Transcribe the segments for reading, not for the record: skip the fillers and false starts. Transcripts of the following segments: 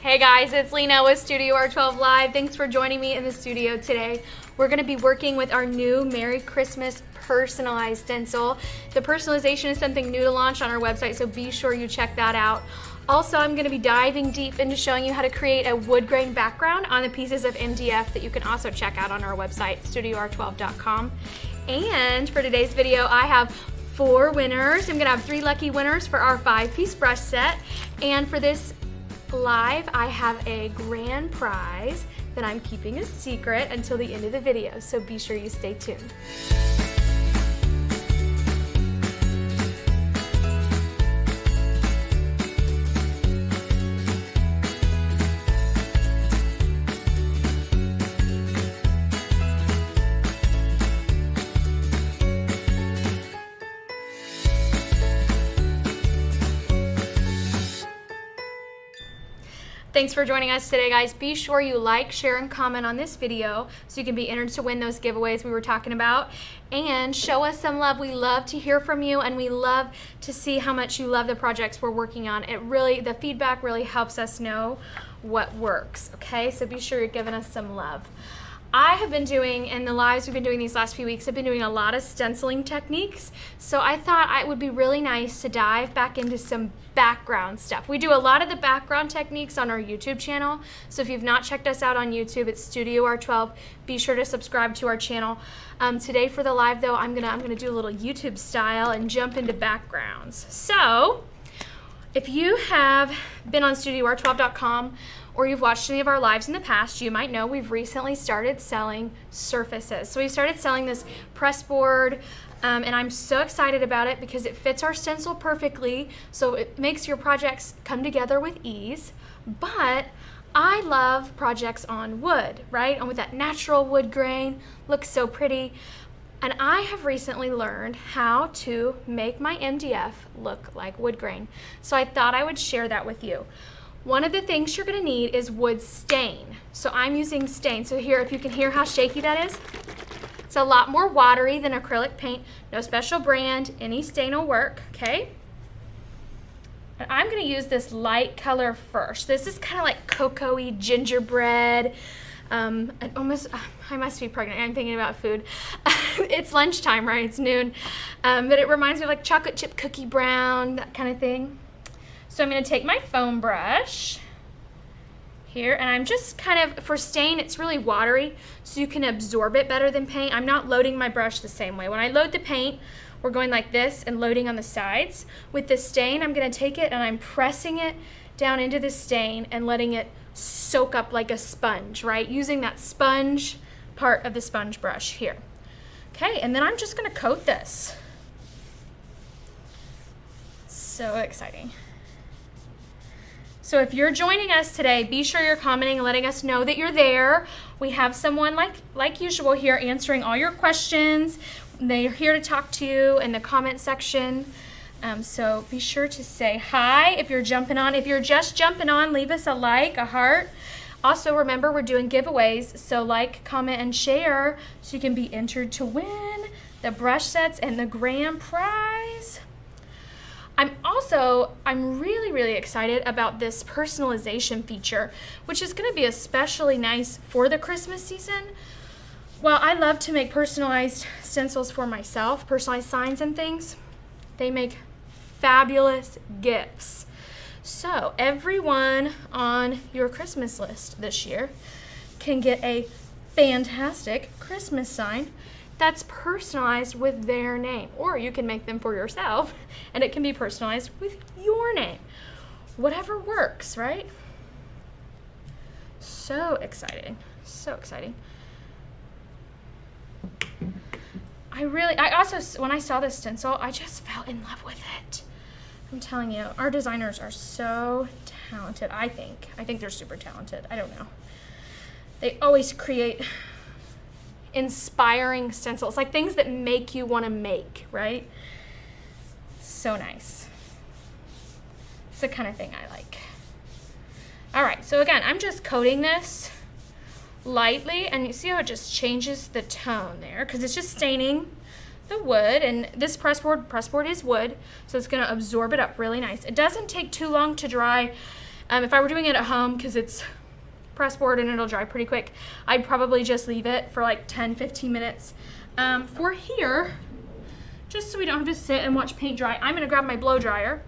Hey guys, it's Lena with Studio R12 Live. Thanks for joining me in the studio today. We're going to be working with our new Merry Christmas personalized stencil. The personalization is something new to launch on our website, so be sure you check that out. Also, I'm going to be diving deep into showing you how to create a wood grain background on the pieces of MDF that you can also check out on our website, studior12.com. And for today's video, I have 4 winners. I'm going to have 3 lucky winners for our 5-piece brush set. And for this live, I have a grand prize that I'm keeping a secret until the end of the video, so be sure you stay tuned. Thanks for joining us today, guys. Be sure you like, share, and comment on this video so you can be entered to win those giveaways we were talking about. And show us some love. We love to hear from you, and we love to see how much you love the projects we're working on. The feedback really helps us know what works, okay? So be sure you're giving us some love. I have been doing, in the lives we've been doing these last few weeks, I've been doing a lot of stenciling techniques. So I thought it would be really nice to dive back into some background stuff. We do a lot of the background techniques on our YouTube channel. So if you've not checked us out on YouTube, it's Studio R12. Be sure to subscribe to our channel. Today for the live though, I'm gonna do a little YouTube style and jump into backgrounds. So if you have been on studior12.com or you've watched any of our lives in the past, you might know we've recently started selling surfaces. So we started selling this press board, and I'm so excited about it because it fits our stencil perfectly, so it makes your projects come together with ease. But I love projects on wood, right? And with that natural wood grain, looks so pretty. And I have recently learned how to make my MDF look like wood grain. So I thought I would share that with you. One of the things you're gonna need is wood stain. So I'm using stain. So here, if you can hear how shaky that is, it's a lot more watery than acrylic paint. No special brand, any stain will work, okay? And I'm gonna use this light color first. This is kind of like cocoa-y gingerbread. I must be pregnant. I'm thinking about food. It's lunchtime, right? It's noon. But it reminds me of like chocolate chip cookie brown, that kind of thing. So I'm going to take my foam brush here, and I'm just kind of, for stain, it's really watery, so you can absorb it better than paint. I'm not loading my brush the same way. When I load the paint, we're going like this and loading on the sides. With the stain, I'm going to take it and I'm pressing it down into the stain and letting it soak up like a sponge, right? Using that sponge part of the sponge brush here. Okay, and then I'm just going to coat this. So exciting. So if you're joining us today, be sure you're commenting and letting us know that you're there. We have someone like usual here answering all your questions. They're here to talk to you in the comment section. So be sure to say hi if you're jumping on. If you're just jumping on, leave us a like, a heart. Also remember, we're doing giveaways, so like, comment, and share so you can be entered to win the brush sets and the grand prize. I'm really excited about this personalization feature, which is going to be especially nice for the Christmas season. Well, I love to make personalized stencils for myself, personalized signs and things. They make fabulous gifts. So everyone on your Christmas list this year can get a fantastic Christmas sign that's personalized with their name, or you can make them for yourself and it can be personalized with your name. Whatever works, right? So exciting, so exciting. I also, when I saw this stencil, I just fell in love with it. I'm telling you, our designers are so talented, I think they're super talented, I don't know. They always create inspiring stencils, like things that make you want to make, right? So nice. It's the kind of thing I like. All right, so again, I'm just coating this lightly, and you see how it just changes the tone there, because it's just staining the wood, and this pressboard is wood, so it's going to absorb it up really nice. It doesn't take too long to dry. If I were doing it at home, because it's press board and it'll dry pretty quick, I'd probably just leave it for like 10-15 minutes. For here, just so we don't have to sit and watch paint dry, I'm gonna grab my blow dryer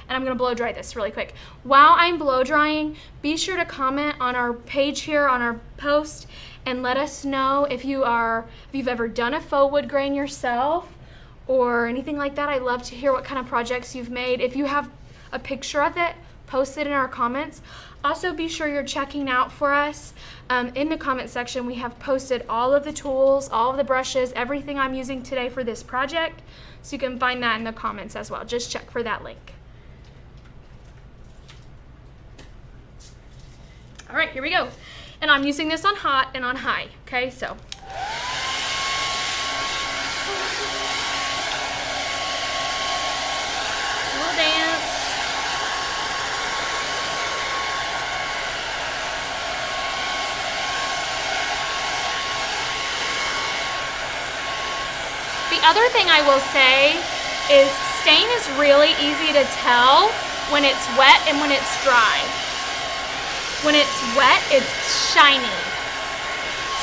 and I'm gonna blow dry this really quick. While I'm blow drying, be sure to comment on our page here, on our post, and let us know if you've ever done a faux wood grain yourself or anything like that. I love to hear what kind of projects you've made. If you have a picture of it, post it in our comments. Also, be sure you're checking out for us. In the comment section, we have posted all of the tools, all of the brushes, everything I'm using today for this project. So you can find that in the comments as well. Just check for that link. All right, here we go. And I'm using this on hot and on high, okay? So. Little dance. The other thing I will say is stain is really easy to tell when it's wet and when it's dry. When it's wet, it's shiny.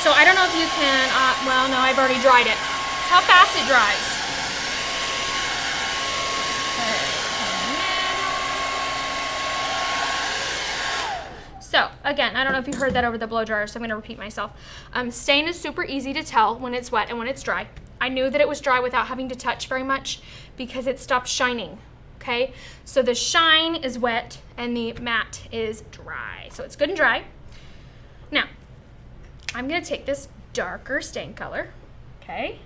So I don't know if you can, well, no, I've already dried it. It's how fast it dries. So again, I don't know if you heard that over the blow dryer, so I'm gonna repeat myself. Stain is super easy to tell when it's wet and when it's dry. I knew that it was dry without having to touch very much because it stopped shining. Okay, so the shine is wet and the matte is dry. So it's good and dry. Now, I'm gonna take this darker stain color, okay?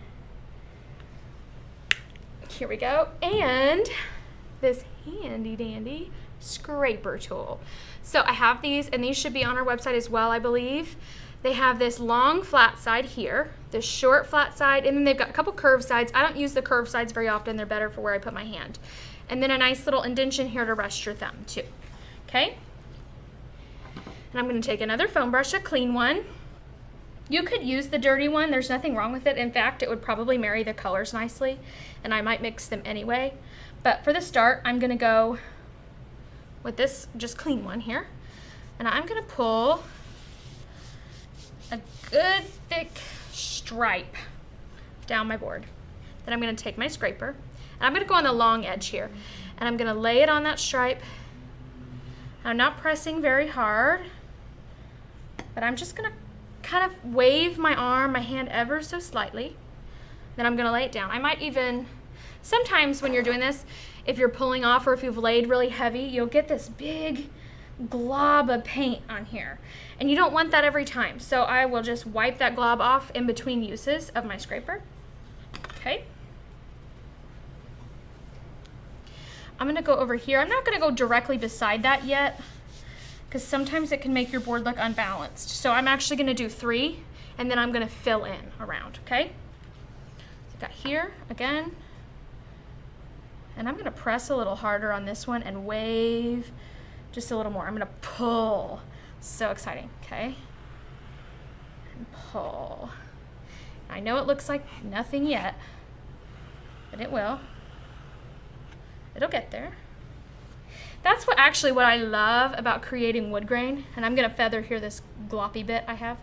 Here we go, and this handy dandy scraper tool. So I have these, and these should be on our website as well, I believe. They have this long flat side here, this short flat side, and then they've got a couple curved sides. I don't use the curved sides very often. They're better for where I put my hand. And then a nice little indentation here to rest your thumb too, okay? And I'm gonna take another foam brush, a clean one. You could use the dirty one. There's nothing wrong with it. In fact, it would probably marry the colors nicely, and I might mix them anyway. But for the start, I'm gonna go with this just clean one here. And I'm gonna pull a good thick stripe down my board. Then I'm gonna take my scraper, and I'm gonna go on the long edge here, and I'm gonna lay it on that stripe. I'm not pressing very hard, but I'm just gonna kind of wave my arm, my hand ever so slightly. Then I'm gonna lay it down. I might even, sometimes when you're doing this, if you're pulling off or if you've laid really heavy, you'll get this big glob of paint on here. And you don't want that every time. So I will just wipe that glob off in between uses of my scraper. Okay. I'm gonna go over here. I'm not gonna go directly beside that yet, because sometimes it can make your board look unbalanced. So I'm actually gonna do 3, and then I'm gonna fill in around, okay? So I've got here again, and I'm gonna press a little harder on this one and wave just a little more. I'm gonna pull. So exciting, okay? And pull. I know it looks like nothing yet, but it will. It'll get there. That's what I love about creating wood grain, and I'm gonna feather here this gloppy bit I have.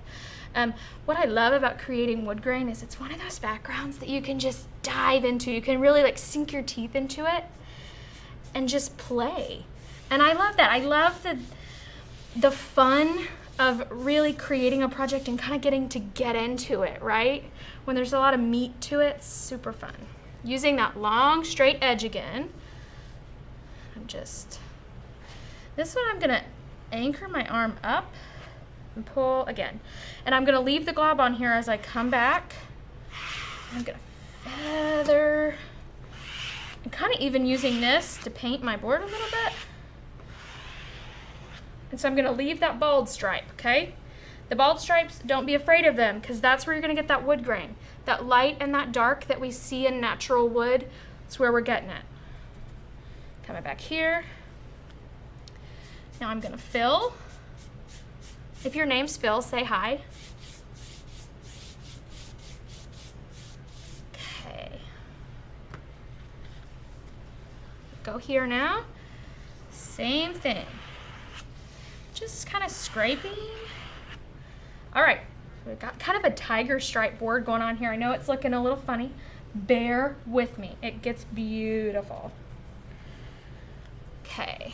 What I love about creating wood grain is it's one of those backgrounds that you can just dive into. You can really like sink your teeth into it and just play. And I love that. I love the fun of really creating a project and kind of getting to get into it, right? When there's a lot of meat to it, it's super fun. Using that long straight edge again, this one I'm gonna anchor my arm up and pull again. And I'm gonna leave the glob on here as I come back. I'm gonna feather, and kind of even using this to paint my board a little bit. And so I'm gonna leave that bald stripe, okay? The bald stripes, don't be afraid of them, because that's where you're gonna get that wood grain. That light and that dark that we see in natural wood, that's where we're getting it. Coming back here. Now I'm gonna fill. If your name's Phil, say hi. Okay. Go here now. Same thing. Just kind of scraping. All right, we've got kind of a tiger stripe board going on here. I know it's looking a little funny. Bear with me. It gets beautiful. Okay.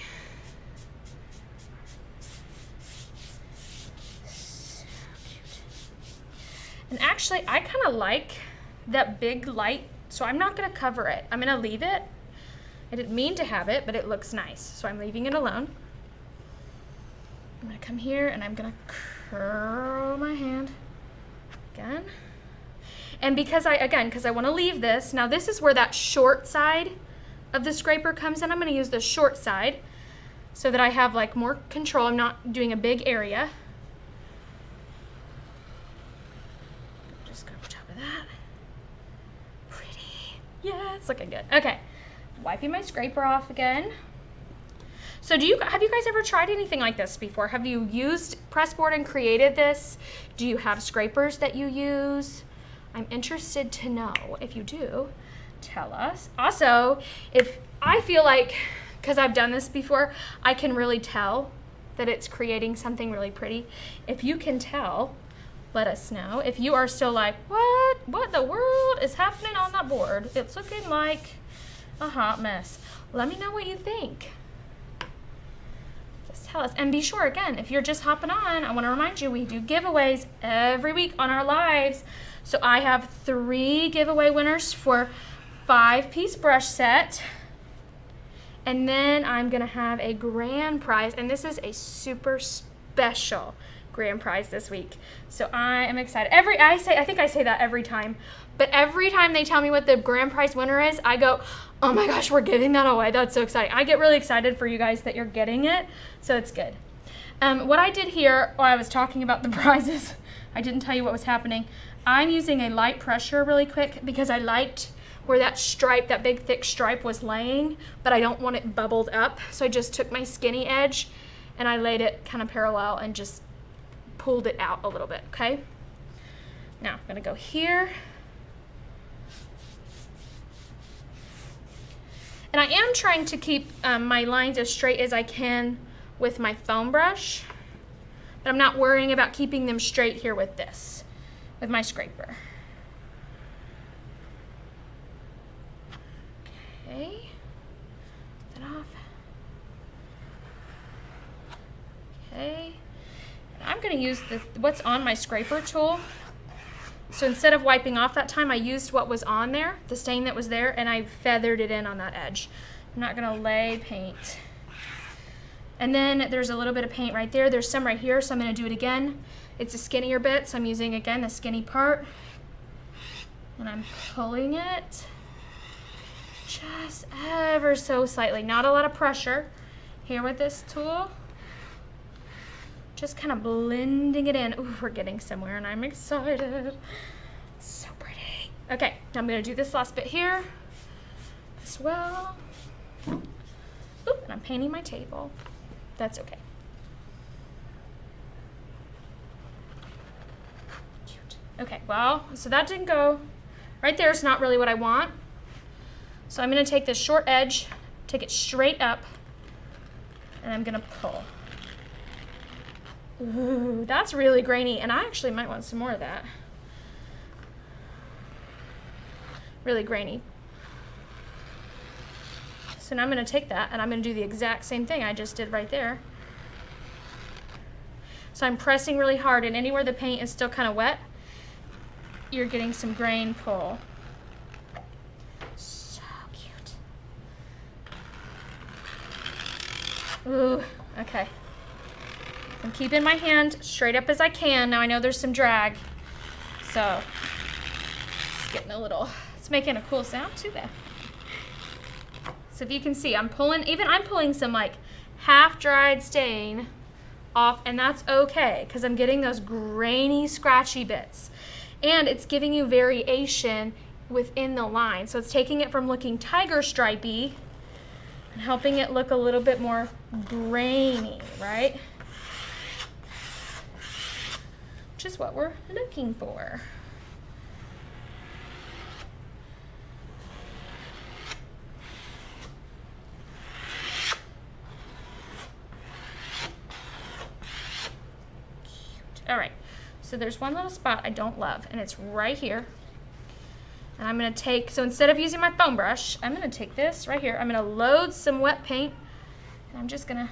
So cute. And actually, I kind of like that big light, so I'm not going to cover it. I'm going to leave it. I didn't mean to have it, but it looks nice, so I'm leaving it alone. I'm going to come here and I'm going to curl my hand again. And because I want to leave this, now this is where that short side of the scraper comes in. I'm going to use the short side so that I have like more control. I'm not doing a big area. Just go over top of that. Pretty. Yeah, it's looking good. Okay, wiping my scraper off again. So have you guys ever tried anything like this before? Have you used pressboard and created this? Do you have scrapers that you use? I'm interested to know. If you do, tell us. Also, if I feel like, because I've done this before, I can really tell that it's creating something really pretty. If you can tell, let us know. If you are still like, what the world is happening on that board? It's looking like a hot mess. Let me know what you think. Just tell us. And be sure, again, if you're just hopping on, I want to remind you, we do giveaways every week on our lives. So I have 3 giveaway winners for 5-piece brush set. And then I'm gonna have a grand prize, and this is a super special grand prize this week. So I am excited. I think I say that every time, but every time they tell me what the grand prize winner is, I go, oh my gosh, we're giving that away. That's so exciting. I get really excited for you guys that you're getting it, so it's good. What I did here while I was talking about the prizes, I didn't tell you what was happening. I'm using a light pressure really quick because I liked where that stripe, that big thick stripe was laying, but I don't want it bubbled up. So I just took my skinny edge and I laid it kind of parallel and just pulled it out a little bit, okay? Now I'm gonna go here. And I am trying to keep my lines as straight as I can with my foam brush, but I'm not worrying about keeping them straight here with this, with my scraper. Okay, that off. Okay, and I'm gonna use what's on my scraper tool. So instead of wiping off that time, I used what was on there, the stain that was there, and I feathered it in on that edge. I'm not gonna lay paint. And then there's a little bit of paint right there. There's some right here, so I'm gonna do it again. It's a skinnier bit, so I'm using, again, the skinny part. And I'm pulling it just ever so slightly. Not a lot of pressure here with this tool. Just kind of blending it in. Ooh, we're getting somewhere, and I'm excited. So pretty. Okay, now I'm gonna do this last bit here as well. Oop, and I'm painting my table. That's okay. Cute. Okay, well, so that didn't go right there. It's not really what I want. So I'm gonna take this short edge, take it straight up, and I'm gonna pull. Ooh, that's really grainy, and I actually might want some more of that. Really grainy. So now I'm gonna take that and I'm gonna do the exact same thing I just did right there. So I'm pressing really hard, and anywhere the paint is still kind of wet, you're getting some grain pull. So cute. Ooh, okay. I'm keeping my hand straight up as I can. Now I know there's some drag, so it's getting a little, it's making a cool sound too there. So if you can see, I'm pulling some like half-dried stain off, and that's okay, because I'm getting those grainy, scratchy bits. And it's giving you variation within the line. So it's taking it from looking tiger stripey and helping it look a little bit more grainy, right? Which is what we're looking for. All right, so there's one little spot I don't love, and it's right here. And I'm gonna take, so instead of using my foam brush, I'm gonna take this right here. I'm gonna load some wet paint, and I'm just gonna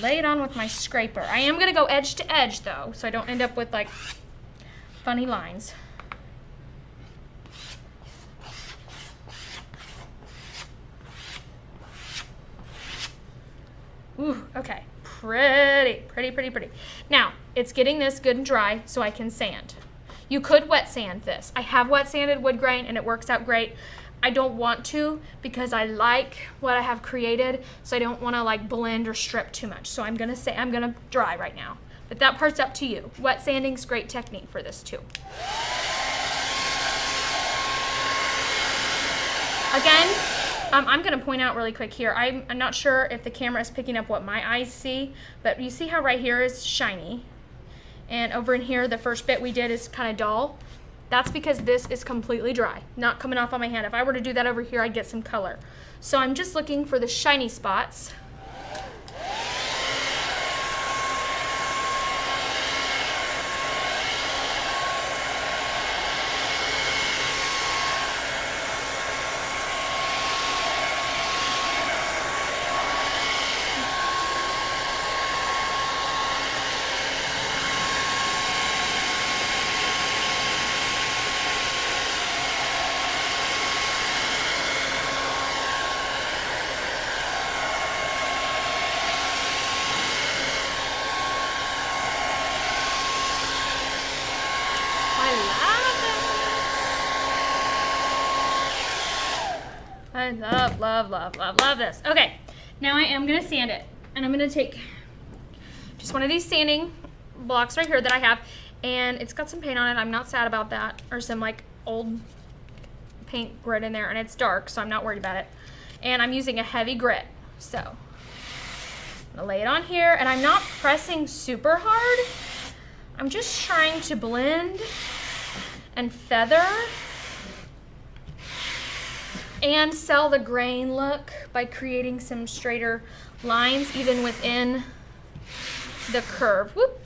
lay it on with my scraper. I am gonna go edge to edge though, so I don't end up with like funny lines. Ooh, okay, pretty. Now, it's getting this good and dry so I can sand. You could wet sand this. I have wet sanded wood grain and it works out great. I don't want to because I like what I have created, so I don't want to like blend or strip too much. So I'm gonna dry right now. But that part's up to you. Wet sanding's great technique for this too. Again, I'm gonna point out really quick here, I'm not sure if the camera is picking up what my eyes see, but you see how right here is shiny, and over in here the first bit we did is kind of dull. That's because this is completely dry, not coming off on my hand. If I were to do that over here, I'd get some color. So I'm just looking for the shiny spots. I love this. Okay, now I am gonna sand it, and I'm gonna take just one of these sanding blocks right here that I have, and it's got some paint on it. I'm not sad about that, or some like old paint grit in there, and it's dark, so I'm not worried about it. And I'm using a heavy grit, so I'm gonna lay it on here, and I'm not pressing super hard. I'm just trying to blend and feather and sell the grain look by creating some straighter lines even within the curve. Whoop.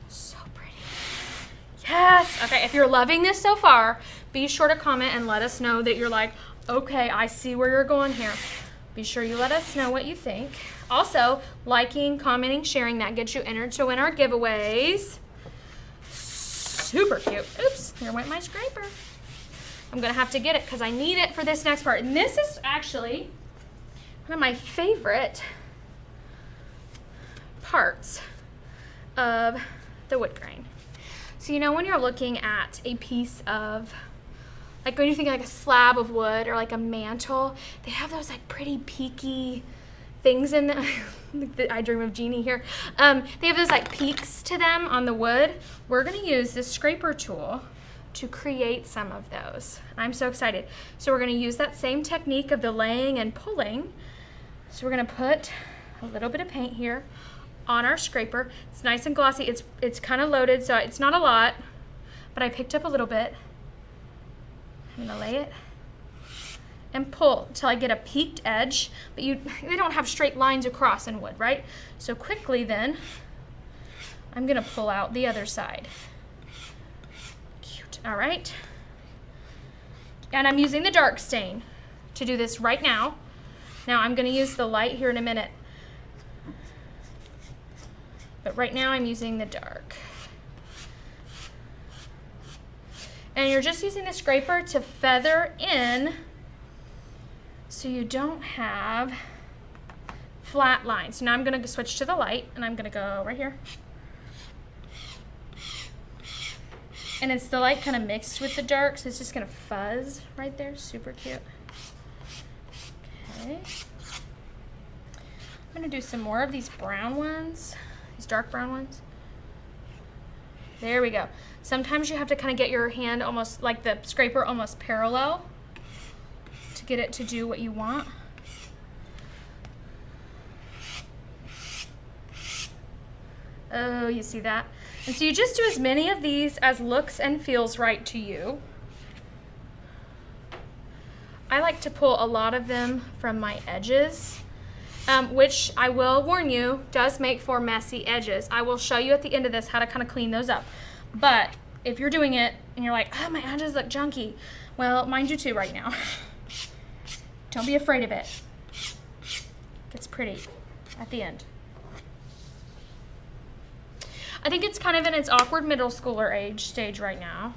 So pretty. Yes. Okay, if you're loving this so far, be sure to comment and let us know that you're like, okay, I see where you're going here. Be sure you let us know what you think. Also, liking, commenting, sharing, that gets you entered to win our giveaways. Super cute. Oops, here went my scraper. I'm gonna have to get it because I need it for this next part. And this is actually one of my favorite parts of the wood grain. So you know when you're looking at a piece of, like when you think like a slab of wood or like a mantle, they have those like pretty peaky things in them. I dream of Jeannie here. They have those like peaks to them on the wood. We're gonna use this scraper tool to create some of those. I'm so excited. So we're gonna use that same technique of the laying and pulling. So we're gonna put a little bit of paint here on our scraper. It's nice and glossy. It's kind of loaded, so it's not a lot, but I picked up a little bit. I'm gonna lay it and pull until I get a peaked edge, but they don't have straight lines across in wood, right? So quickly then, I'm gonna pull out the other side. Cute, all right. And I'm using the dark stain to do this right now. Now I'm gonna use the light here in a minute, but right now I'm using the dark. And you're just using the scraper to feather in so you don't have flat lines. So now I'm gonna switch to the light and I'm gonna go right here. And it's the light kind of mixed with the dark, so it's just gonna fuzz right there, super cute. Okay. I'm gonna do some more of these brown ones, these dark brown ones. There we go. Sometimes you have to kind of get your hand almost like the scraper almost parallel to get it to do what you want. Oh, you see that? And so you just do as many of these as looks and feels right to you. I like to pull a lot of them from my edges, which I will warn you, does make for messy edges. I will show you at the end of this how to kind of clean those up. But if you're doing it and you're like, oh, my edges look junky, well, mine do too right now. Don't be afraid of it. It's pretty at the end. I think it's kind of in its awkward middle schooler age stage right now.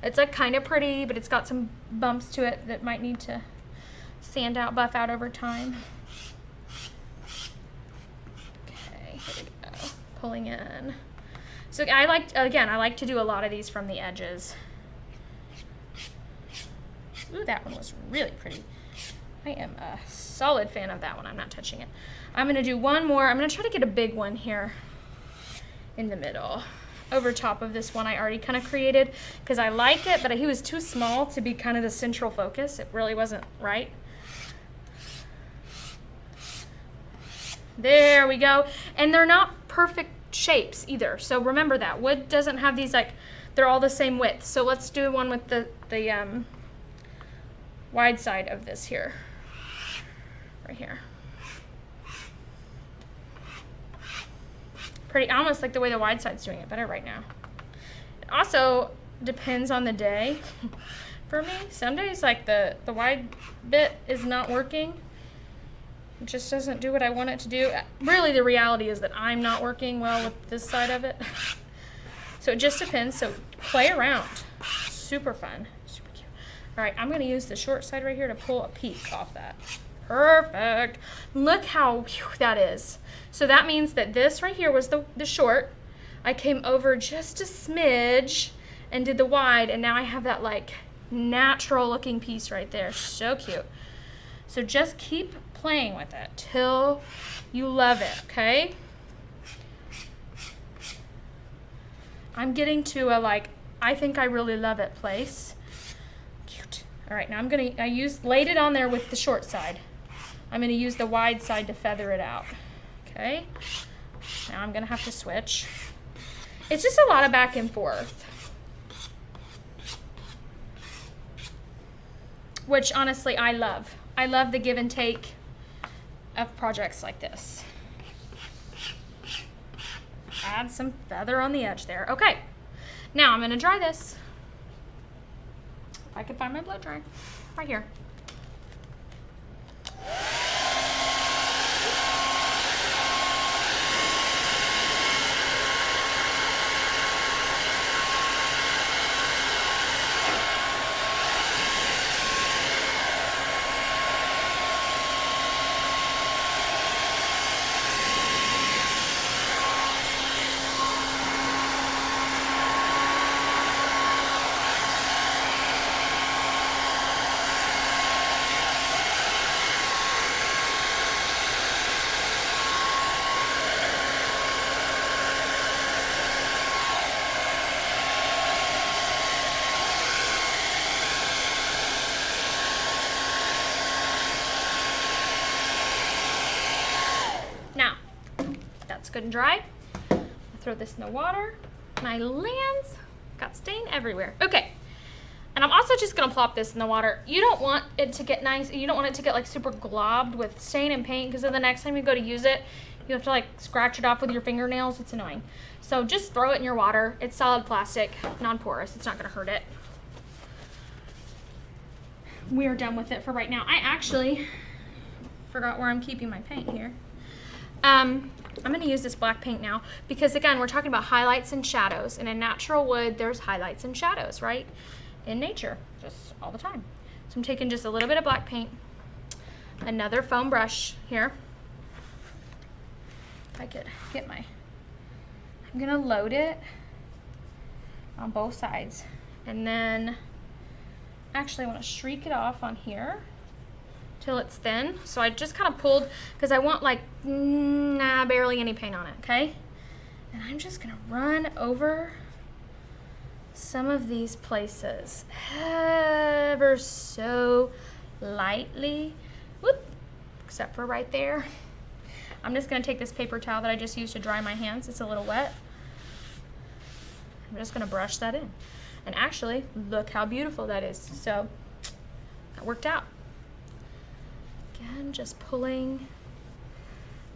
It's like kind of pretty, but it's got some bumps to it that might need to sand out, buff out over time. Okay, here we go. Pulling in. So I like to do a lot of these from the edges. Ooh, that one was really pretty. I am a solid fan of that one. I'm not touching it. I'm gonna do one more. I'm gonna try to get a big one here in the middle, over top of this one I already kind of created, because I like it, but he was too small to be kind of the central focus. It really wasn't right. There we go. And they're not perfect shapes either. So remember that. Wood doesn't have these, like, they're all the same width. So let's do one with the wide side of this here. Right here. Pretty, I almost like the way the wide side's doing it better right now. It also depends on the day. For me, some days like the wide bit is not working. It just doesn't do what I want it to do. Really, the reality is that I'm not working well with this side of it. So it just depends. So play around. Super fun. Super cute. All right, I'm going to use the short side right here to pull a peak off that. Perfect. Look how that is. So that means that this right here was the short. I came over just a smidge and did the wide, and now I have that like natural looking piece right there. So cute. So just keep playing with it till you love it, okay? I'm getting to a like, I think I really love it place. Cute. All right, now laid it on there with the short side. I'm gonna use the wide side to feather it out, okay? Now I'm gonna have to switch. It's just a lot of back and forth, which honestly I love. I love the give and take of projects like this. Add some feather on the edge there. Okay, now I'm gonna dry this. If I can find my blow dryer, right here. Good and dry. I'll throw this in the water. My lands got stain everywhere. Okay, and I'm also just gonna plop this in the water. You don't want it to get nice. You don't want it to get like super globbed with stain and paint, because then the next time you go to use it, you have to like scratch it off with your fingernails. It's annoying. So just throw it in your water. It's solid plastic, non-porous. It's not gonna hurt it. We are done with it for right now. I actually forgot where I'm keeping my paint here. I'm going to use this black paint now because, again, we're talking about highlights and shadows. And in natural wood, there's highlights and shadows, right? In nature, just all the time. So I'm taking just a little bit of black paint, another foam brush here. If I could get I'm going to load it on both sides. And then, actually, I want to streak it off on here till it's thin. So I just kind of pulled, because I want like barely any paint on it, okay? And I'm just gonna run over some of these places ever so lightly. Whoop, except for right there. I'm just gonna take this paper towel that I just used to dry my hands. It's a little wet. I'm just gonna brush that in. And actually, look how beautiful that is. So that worked out. Again, just pulling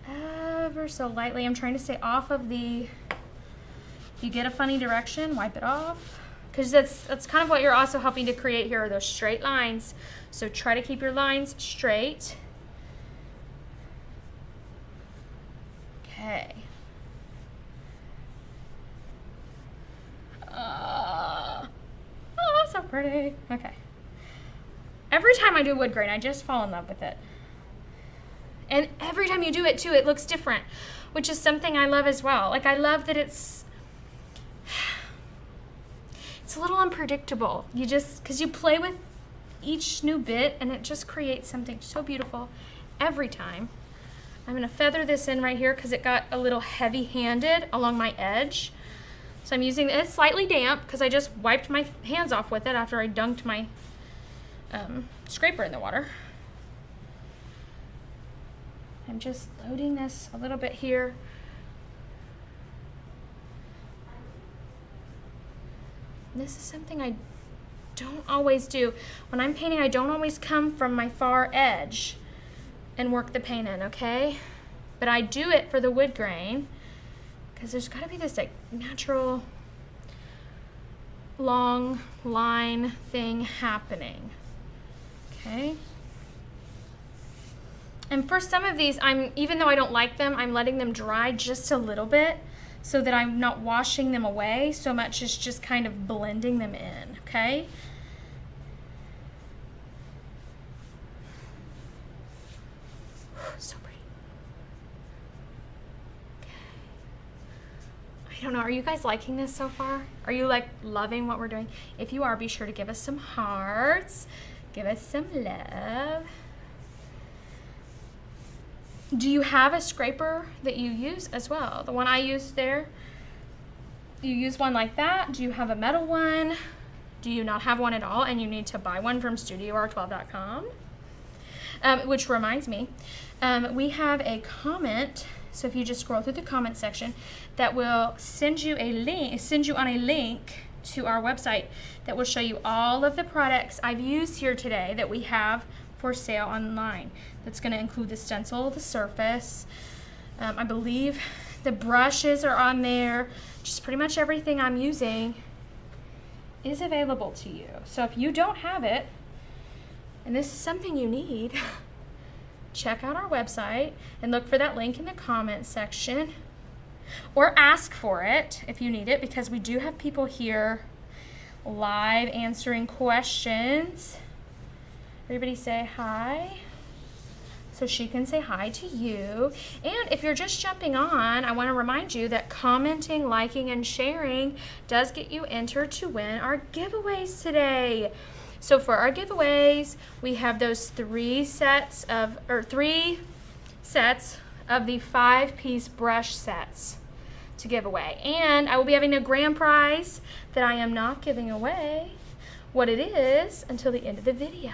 ever so lightly. I'm trying to stay off of the, if you get a funny direction, wipe it off. Because that's kind of what you're also helping to create here, are those straight lines. So try to keep your lines straight. Okay. Oh, so pretty. Okay. Every time I do wood grain, I just fall in love with it. And every time you do it too, it looks different, which is something I love as well. Like, I love that it's a little unpredictable. You just, because you play with each new bit and it just creates something so beautiful every time. I'm gonna feather this in right here because it got a little heavy-handed along my edge. So I'm using it slightly damp because I just wiped my hands off with it after I dunked my scraper in the water. I'm just loading this a little bit here. This is something I don't always do. When I'm painting, I don't always come from my far edge and work the paint in, okay? But I do it for the wood grain because there's gotta be this like natural long line thing happening, okay? And for some of these, even though I don't like them, I'm letting them dry just a little bit so that I'm not washing them away so much as just kind of blending them in, okay? So pretty. Okay. I don't know, are you guys liking this so far? Are you like loving what we're doing? If you are, be sure to give us some hearts. Give us some love. Do you have a scraper that you use as well? The one I used there, you use one like that? Do you have a metal one? Do you not have one at all and you need to buy one from StudioR12.com? Which reminds me, we have a comment, so if you just scroll through the comment section, that will send you on a link to our website that will show you all of the products I've used here today that we have for sale online. That's going to include the stencil, the surface, I believe the brushes are on there. Just pretty much everything I'm using is available to you. So if you don't have it, and this is something you need, check out our website and look for that link in the comment section, or ask for it if you need it, because we do have people here live answering questions. Everybody say hi so she can say hi to you. And if you're just jumping on, I want to remind you that commenting, liking, and sharing does get you entered to win our giveaways today. So for our giveaways, we have those three sets of the 5-piece brush sets to give away. And I will be having a grand prize that I am not giving away what it is until the end of the video.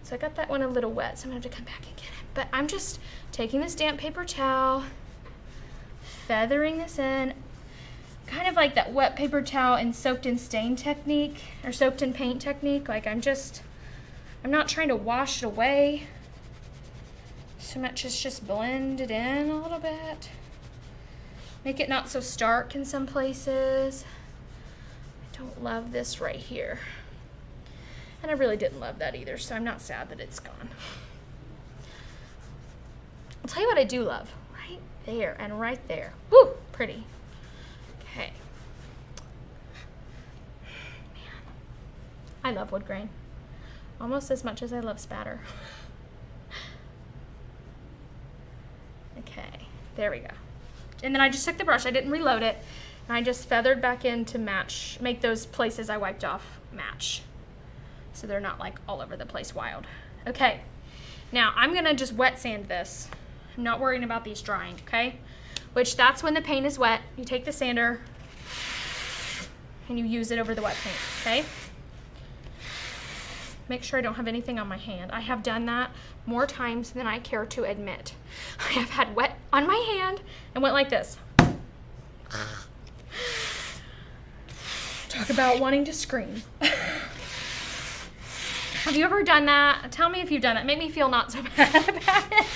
So I got that one a little wet, so I'm gonna have to come back and get it. But I'm just taking this damp paper towel, feathering this in, kind of like that wet paper towel and soaked in stain technique, or soaked in paint technique. Like I'm not trying to wash it away so much as just blend it in a little bit. Make it not so stark in some places. I don't love this right here. And I really didn't love that either, so I'm not sad that it's gone. I'll tell you what I do love. Right there and right there. Woo, pretty. Okay. Man, I love wood grain. Almost as much as I love spatter. Okay, there we go. And then I just took the brush, I didn't reload it, and I just feathered back in to match, make those places I wiped off match, so they're not like all over the place wild. Okay, now I'm gonna just wet sand this. I'm not worrying about these drying, okay? Which that's when the paint is wet. You take the sander and you use it over the wet paint, okay? make sure I don't have anything on my hand. I have done that more times than I care to admit. I have had wet on my hand and went like this. Talk about wanting to scream. Have you ever done that? Tell me if you've done that. Make me feel not so bad about it.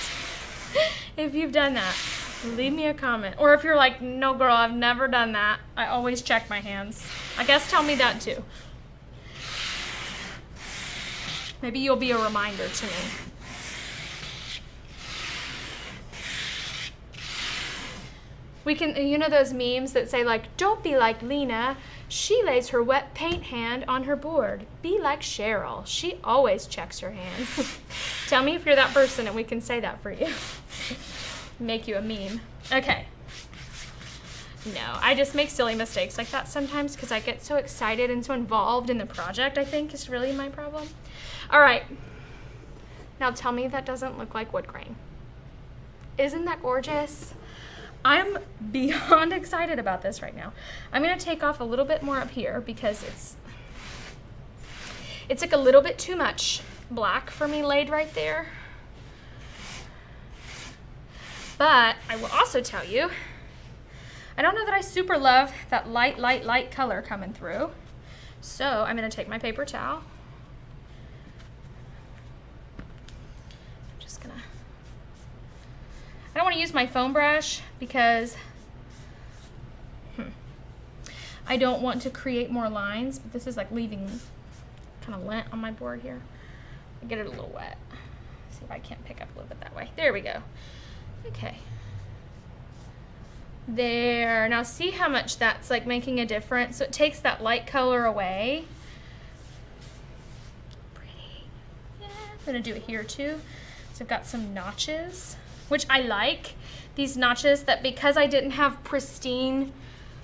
If you've done that, leave me a comment. Or if you're like, no girl, I've never done that. I always check my hands. I guess tell me that too. Maybe you'll be a reminder to me. We can, you know those memes that say like, don't be like Lena. She lays her wet paint hand on her board. Be like Cheryl. She always checks her hands. Tell me if you're that person and we can say that for you. Make you a meme. Okay. No, I just make silly mistakes like that sometimes because I get so excited and so involved in the project, I think is really my problem. All right. Now tell me that doesn't look like wood grain. Isn't that gorgeous? I'm beyond excited about this right now. I'm gonna take off a little bit more up here because it's like a little bit too much black for me laid right there. But I will also tell you, I don't know that I super love that light color coming through. So I'm gonna take my paper towel. I don't want to use my foam brush because I don't want to create more lines, but this is like leaving kind of lint on my board here. I get it a little wet. See if I can't pick up a little bit that way. There we go. Okay. There. Now see how much that's like making a difference. So it takes that light color away. Pretty. Yeah. I'm going to do it here too. So I've got some notches, which I like, these notches that because I didn't have pristine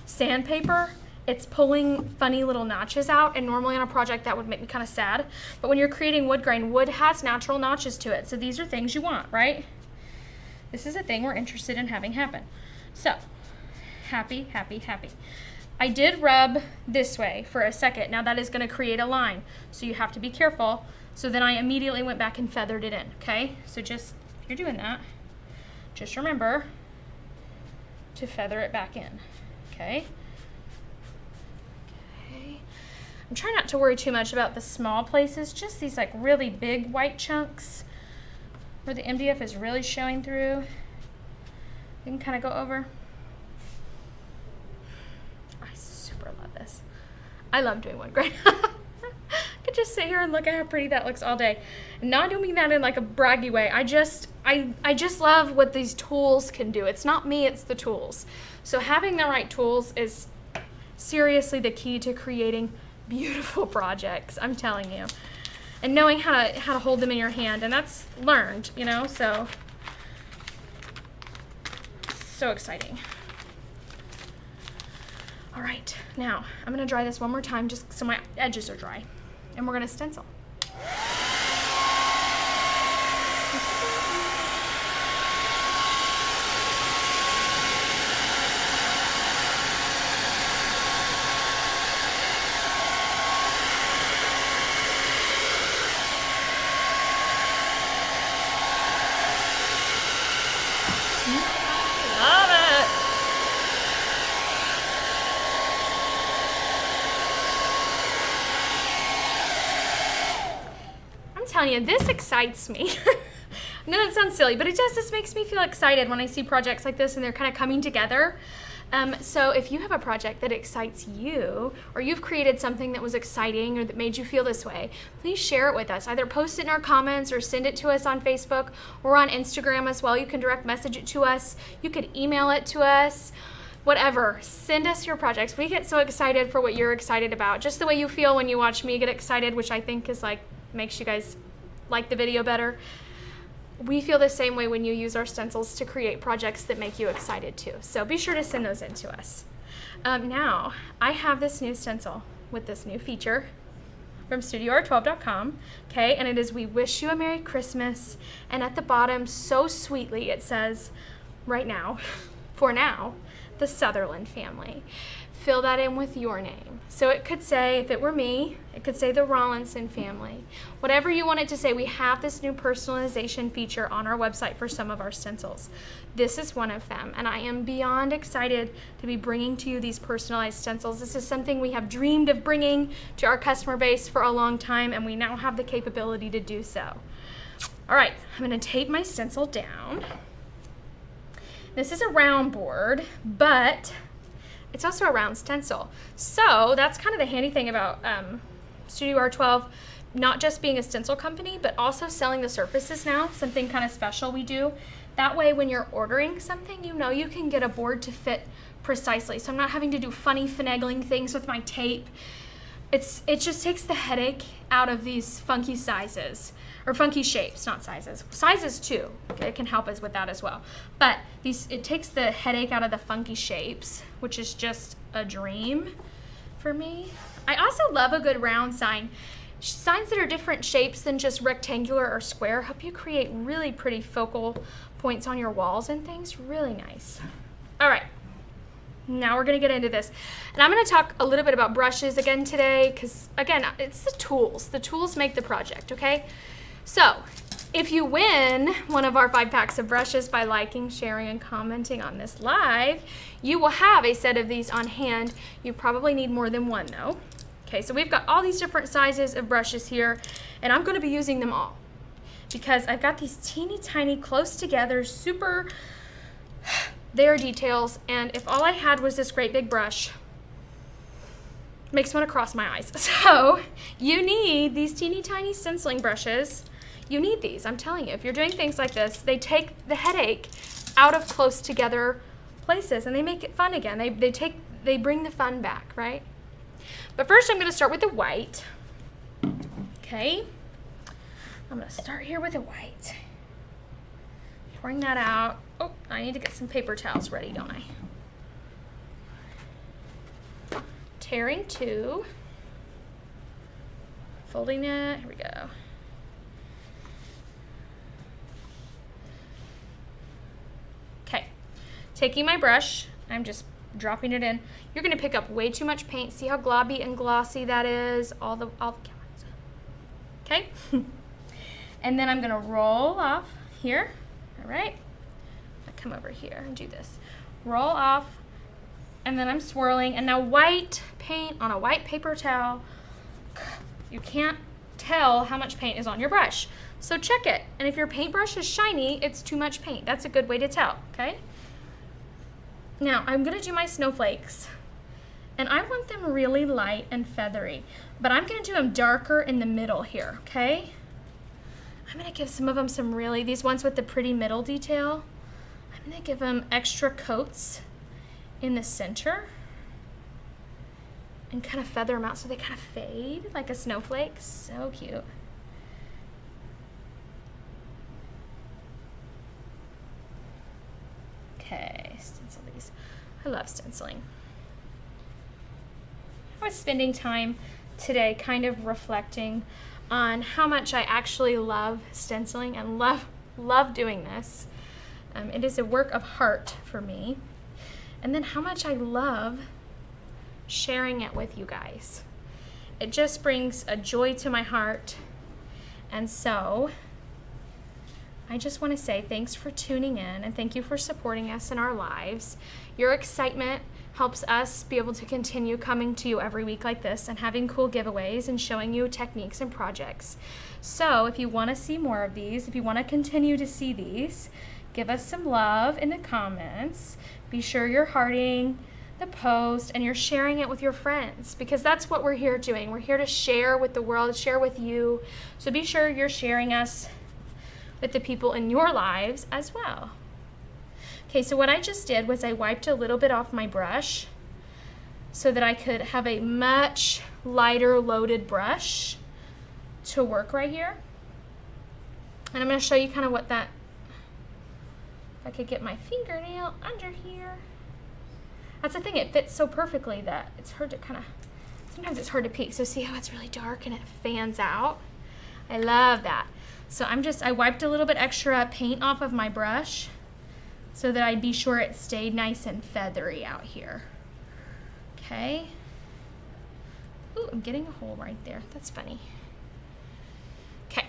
sandpaper, it's pulling funny little notches out, and normally on a project that would make me kind of sad. But when you're creating wood grain, wood has natural notches to it, so these are things you want, right? This is a thing we're interested in having happen. So, happy, happy, happy. I did rub this way for a second. Now that is gonna create a line, so you have to be careful. So then I immediately went back and feathered it in, okay? So just, if you're doing that, just remember to feather it back in, okay? Okay. I'm trying not to worry too much about the small places, just these like really big white chunks where the MDF is really showing through. You can kind of go over. I super love this. I love doing wood grain. I could just sit here and look at how pretty that looks all day. Not doing that in like a braggy way. I just love what these tools can do. It's not me, it's the tools. So having the right tools is seriously the key to creating beautiful projects, I'm telling you. And knowing how to hold them in your hand, and that's learned, you know, so exciting. All right, now I'm gonna dry this one more time just so my edges are dry. And we're gonna stencil. Love it. I'm telling you, this excites me. I know that sounds silly, but it just this makes me feel excited when I see projects like this and they're kind of coming together. So if you have a project that excites you, or you've created something that was exciting or that made you feel this way, please share it with us. Either post it in our comments or send it to us on Facebook or on Instagram as well. You can direct message it to us. You could email it to us. Whatever, send us your projects. We get so excited for what you're excited about. Just the way you feel when you watch me get excited, which I think is like, makes you guys like the video better. We feel the same way when you use our stencils to create projects that make you excited too. So be sure to send those in to us. Now, I have this new stencil with this new feature from StudioR12.com, okay? And it is, we wish you a Merry Christmas. And at the bottom, so sweetly, it says, right now, for now, the Sutherland family. Fill that in with your name. So it could say, if it were me, it could say the Rollinson family. Whatever you want it to say, we have this new personalization feature on our website for some of our stencils. This is one of them, and I am beyond excited to be bringing to you these personalized stencils. This is something we have dreamed of bringing to our customer base for a long time, and we now have the capability to do so. All right, I'm gonna tape my stencil down. This is a round board, but it's also a round stencil. So that's kind of the handy thing about Studio R12, not just being a stencil company, but also selling the surfaces now, something kind of special we do. That way when you're ordering something, you know you can get a board to fit precisely. So I'm not having to do funny finagling things with my tape. It just takes the headache out of these funky sizes, or funky shapes, not sizes. Sizes too, okay, it can help us with that as well. But it takes the headache out of the funky shapes, which is just a dream for me. I also love a good round sign. Signs that are different shapes than just rectangular or square help you create really pretty focal points on your walls and things, really nice. All right. Now we're gonna get into this. And I'm gonna talk a little bit about brushes again today, because again, it's the tools. The tools make the project, okay? So, if you win one of our 5 packs of brushes by liking, sharing, and commenting on this live, you will have a set of these on hand. You probably need more than one though. Okay, so we've got all these different sizes of brushes here, and I'm gonna be using them all because I've got these teeny tiny, close together, super, they're details, and if all I had was this great big brush, makes me want to cross my eyes. So you need these teeny tiny stenciling brushes. You need these, I'm telling you. If you're doing things like this, they take the headache out of close together places and they make it fun again. They bring the fun back, right? But first I'm going to start with the white. Okay, I'm going to start here with the white. Pouring that out. Oh, I need to get some paper towels ready, don't I? Tearing 2. Folding it. Here we go. Okay. Taking my brush, I'm just dropping it in. You're going to pick up way too much paint. See how globby and glossy that is? All the cameras. Okay? And then I'm going to roll off here. All right? Come over here and do this. Roll off, and then I'm swirling, and now white paint on a white paper towel. You can't tell how much paint is on your brush, so check it. And if your paintbrush is shiny, it's too much paint. That's a good way to tell, okay? Now I'm gonna do my snowflakes, and I want them really light and feathery, but I'm gonna do them darker in the middle here, okay? I'm gonna give some of them some really, these ones with the pretty middle detail, I'm gonna give them extra coats in the center and kind of feather them out so they kind of fade like a snowflake. So cute. Okay, stencil these. I love stenciling. I was spending time today kind of reflecting on how much I actually love stenciling and love doing this. It is a work of heart for me. And then how much I love sharing it with you guys. It just brings a joy to my heart. And so I just want to say thanks for tuning in and thank you for supporting us in our lives. Your excitement helps us be able to continue coming to you every week like this and having cool giveaways and showing you techniques and projects. So if you want to see more of these, if you want to continue to see these, give us some love in the comments. Be sure you're hearting the post and you're sharing it with your friends, because that's what we're here doing. We're here to share with the world, share with you. So be sure you're sharing us with the people in your lives as well. Okay, so what I just did was I wiped a little bit off my brush so that I could have a much lighter loaded brush to work right here. And I'm going to show you kind of what that, if I could get my fingernail under here. That's the thing, it fits so perfectly that it's hard to sometimes it's hard to peek. So see how it's really dark and it fans out? I love that. So I wiped a little bit extra paint off of my brush so that I'd be sure it stayed nice and feathery out here. Okay. Ooh, I'm getting a hole right there. That's funny. Okay.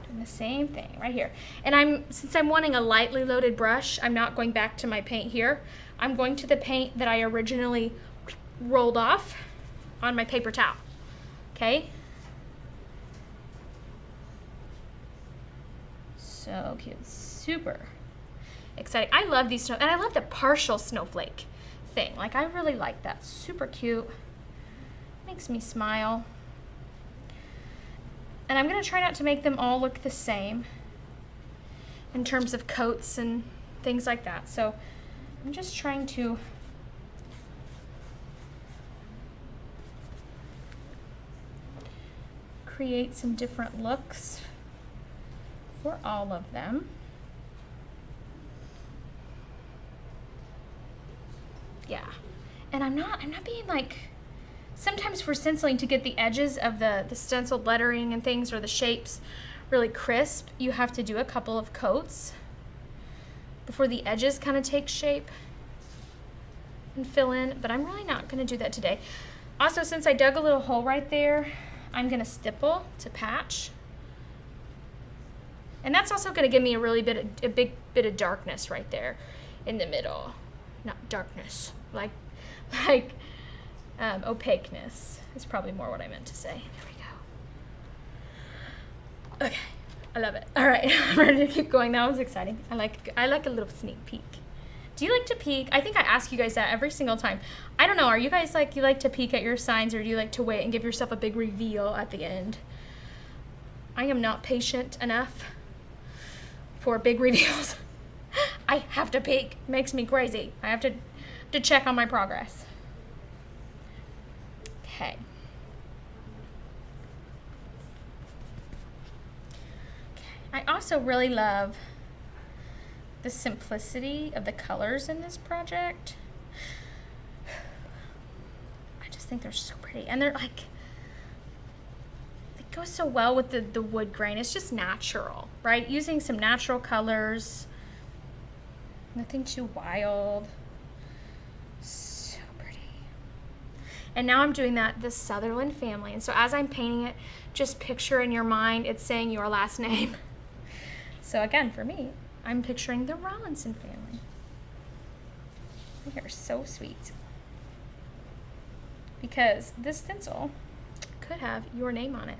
Doing the same thing right here. And since I'm wanting a lightly loaded brush, I'm not going back to my paint here. I'm going to the paint that I originally rolled off on my paper towel. Okay. So cute. Super exciting. I love these and I love the partial snowflake thing. Like, I really like that. Super cute. Makes me smile. And I'm going to try not to make them all look the same in terms of coats and things like that. So I'm just trying to create some different looks for all of them. Yeah, and I'm not being like, sometimes for stenciling, to get the edges of the stenciled lettering and things, or the shapes really crisp, you have to do a couple of coats before the edges kind of take shape and fill in, but I'm really not going to do that today. Also, since I dug a little hole right there, I'm going to stipple to patch. And that's also going to give me a big bit of darkness right there in the middle. Not darkness, like opaqueness is probably more what I meant to say. There we go. Okay, I love it. All right, I'm ready to keep going. That was exciting. I like a little sneak peek. Do you like to peek? I think I ask you guys that every single time. I don't know, are you guys like, you like to peek at your signs, or do you like to wait and give yourself a big reveal at the end? I am not patient enough for big reveals. I have to peek. It makes me crazy. I have to check on my progress. Okay. I also really love the simplicity of the colors in this project. I just think they're so pretty, and they're like, it goes so well with the wood grain. It's just natural, right? Using some natural colors, nothing too wild. So pretty. And now I'm doing the Sutherland family, and so as I'm painting it, just picture in your mind it's saying your last name. So again, for me, I'm picturing the Rollinson family. They are so sweet. Because this stencil could have your name on it.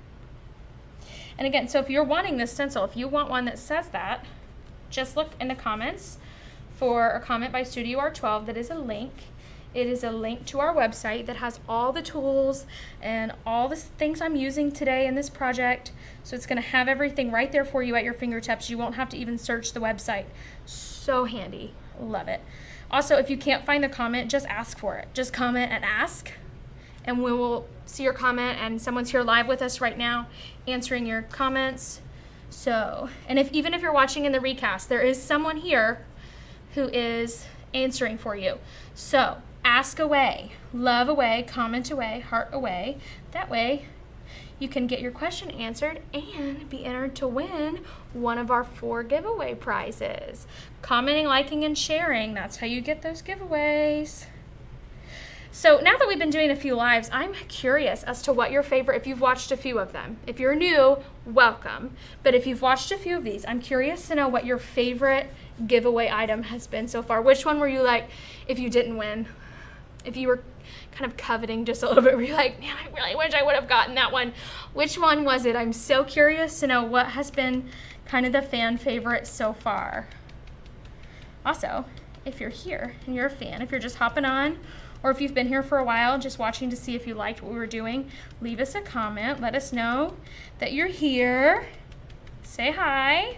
And again, so if you're wanting this stencil, if you want one that says that, just look in the comments for a comment by Studio R12 that is a link. It is a link to our website that has all the tools and all the things I'm using today in this project. So it's going to have everything right there for you at your fingertips. You won't have to even search the website. So handy. Love it. Also, if you can't find the comment, just ask for it. Just comment and ask, and we will see your comment, and someone's here live with us right now answering your comments. So, and even if you're watching in the recast, there is someone here who is answering for you. So ask away, love away, comment away, heart away. That way you can get your question answered and be entered to win one of our 4 giveaway prizes. Commenting, liking, and sharing, that's how you get those giveaways. So now that we've been doing a few lives, I'm curious as to what your favorite, if you've watched a few of them. If you're new, welcome. But if you've watched a few of these, I'm curious to know what your favorite giveaway item has been so far. Which one were you like, if you didn't win, if you were kind of coveting just a little bit, were you like, man, I really wish I would have gotten that one. Which one was it? I'm so curious to know what has been kind of the fan favorite so far. Also, if you're here and you're a fan, if you're just hopping on, or if you've been here for a while just watching to see if you liked what we were doing, leave us a comment. Let us know that you're here. Say hi.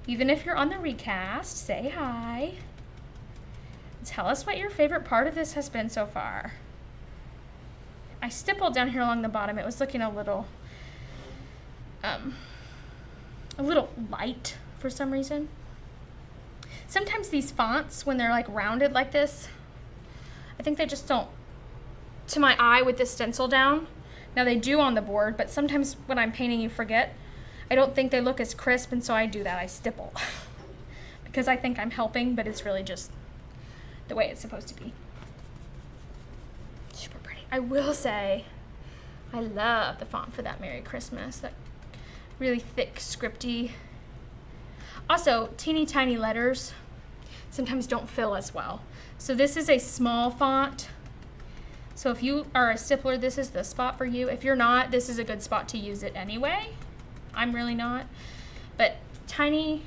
Even if you're on the recast, say hi. Tell us what your favorite part of this has been so far. I stippled down here along the bottom. It was looking a little light for some reason. Sometimes these fonts, when they're like rounded like this, I think they just don't, to my eye with this stencil down. Now they do on the board, but sometimes when I'm painting you forget. I don't think they look as crisp, and so I do that. I stipple. because I think I'm helping, but it's really just the way it's supposed to be. Super pretty. I will say, I love the font for that Merry Christmas. That really thick, scripty. Also, teeny tiny letters sometimes don't fill as well. So this is a small font. So if you are a stippler, this is the spot for you. If you're not, this is a good spot to use it anyway. I'm really not. But tiny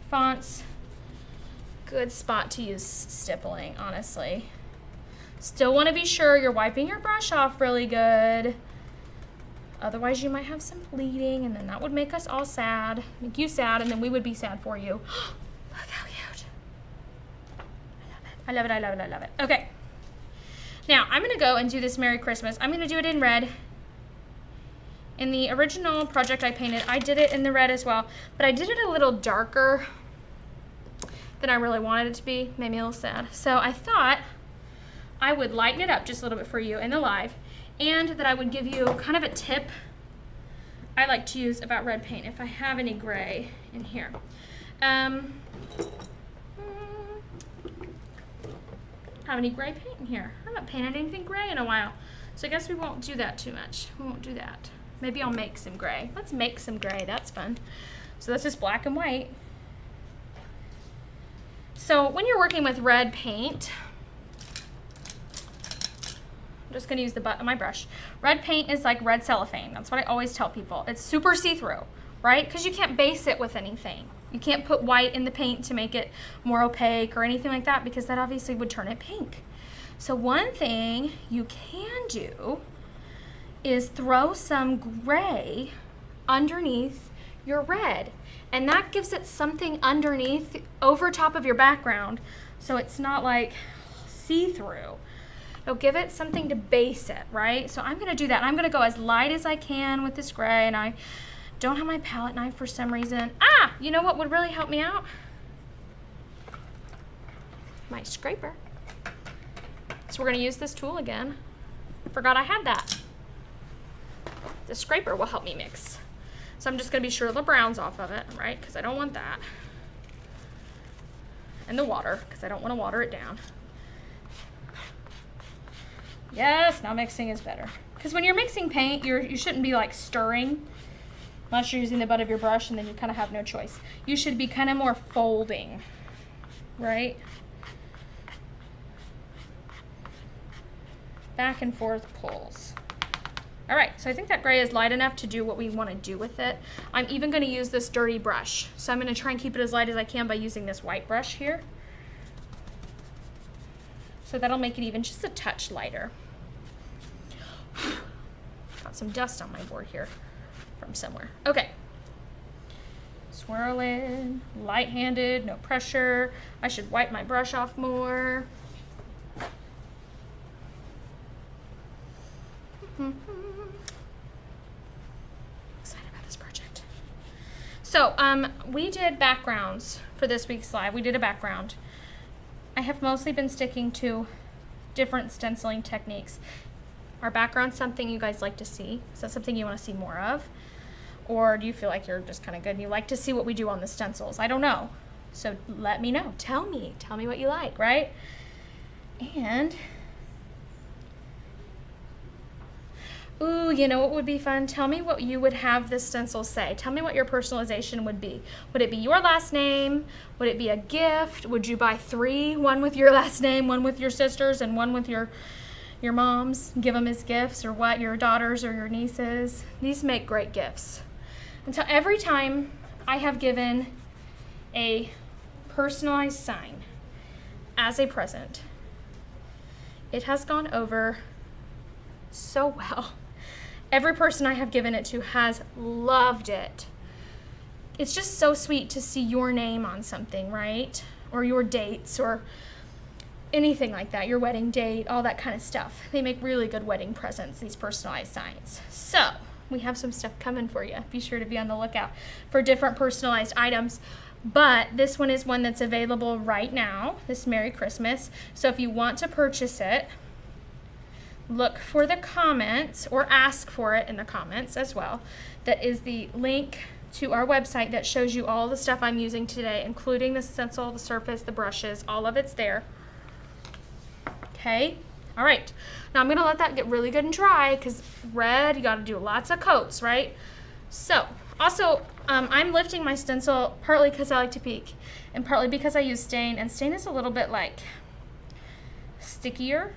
fonts, good spot to use stippling, honestly. Still want to be sure you're wiping your brush off really good. Otherwise you might have some bleeding, and then that would make us all sad. Make you sad, and then we would be sad for you. Look how cute. I love it, I love it, I love it, I love it. Okay. Now, I'm gonna go and do this Merry Christmas. I'm gonna do it in red. In the original project I painted, I did it in the red as well, but I did it a little darker than I really wanted it to be. Made me a little sad. So I thought I would lighten it up just a little bit for you in the live, and that I would give you kind of a tip I like to use about red paint if I have any gray in here. Have any gray paint in here? I haven't painted anything gray in a while, so I guess we won't do that too much. We won't do that. Maybe I'll make some gray. Let's make some gray, that's fun. So that's just black and white. So when you're working with red paint, I'm just gonna use the butt of my brush. Red paint is like red cellophane. That's what I always tell people. It's super see-through, right? Because you can't base it with anything. You can't put white in the paint to make it more opaque or anything like that, because that obviously would turn it pink. So one thing you can do is throw some gray underneath your red, and that gives it something underneath over top of your background, so it's not like see-through. It'll give it something to base it, right? So I'm gonna do that. I'm gonna go as light as I can with this gray, and I don't have my palette knife for some reason. Ah, you know what would really help me out? My scraper. So we're gonna use this tool again. Forgot I had that. The scraper will help me mix. So I'm just gonna be sure the brown's off of it, right? Because I don't want that. And the water, because I don't want to water it down. Yes, now mixing is better. Because when you're mixing paint, you shouldn't be like stirring, unless you're using the butt of your brush, and then you kind of have no choice. You should be kind of more folding, right? Back and forth pulls. All right, so I think that gray is light enough to do what we want to do with it. I'm even going to use this dirty brush. So I'm going to try and keep it as light as I can by using this white brush here. So that'll make it even just a touch lighter. Got some dust on my board here from somewhere. Okay. Swirl in, light-handed, no pressure. I should wipe my brush off more. Excited about this project. So we did backgrounds for this week's live. We did a background. I have mostly been sticking to different stenciling techniques. Are backgrounds something you guys like to see? Is that something you want to see more of? Or do you feel like you're just kind of good and you like to see what we do on the stencils? I don't know. So let me know. Tell me what you like, right? And ooh, you know what would be fun? Tell me what you would have this stencil say. Tell me what your personalization would be. Would it be your last name? Would it be a gift? Would you buy 3? One with your last name, one with your sisters, and one with your mom's? Give them as gifts, or what? Your daughters or your nieces? These make great gifts. And so every time I have given a personalized sign as a present, it has gone over so well. Every person I have given it to has loved it. It's just so sweet to see your name on something, right? Or your dates, or anything like that, your wedding date, all that kind of stuff. They make really good wedding presents, these personalized signs. So we have some stuff coming for you. Be sure to be on the lookout for different personalized items. But this one is one that's available right now, this Merry Christmas. So if you want to purchase it, look for the comments, or ask for it in the comments as well. That is the link to our website that shows you all the stuff I'm using today, including the stencil, the surface, the brushes, all of it's there. Okay, all right. Now I'm gonna let that get really good and dry because red, you gotta do lots of coats, right? So, also, I'm lifting my stencil partly because I like to peek and partly because I use stain, and stain is a little bit like stickier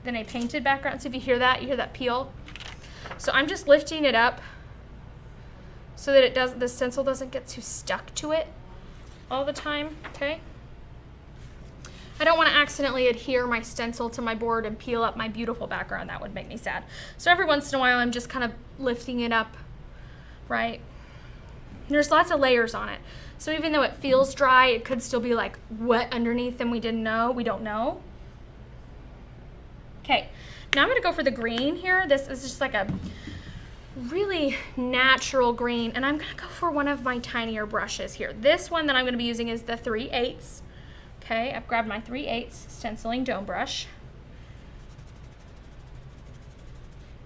than a painted background. So if you hear that peel. So I'm just lifting it up so that the stencil doesn't get too stuck to it all the time, okay? I don't want to accidentally adhere my stencil to my board and peel up my beautiful background. That would make me sad. So every once in a while, I'm just kind of lifting it up, right? There's lots of layers on it. So even though it feels dry, it could still be like wet underneath and we don't know. Okay, now I'm gonna go for the green here. This is just like a really natural green, and I'm gonna go for one of my tinier brushes here. This one that I'm gonna be using is the 3/8. Okay, I've grabbed my 3/8 stenciling dome brush.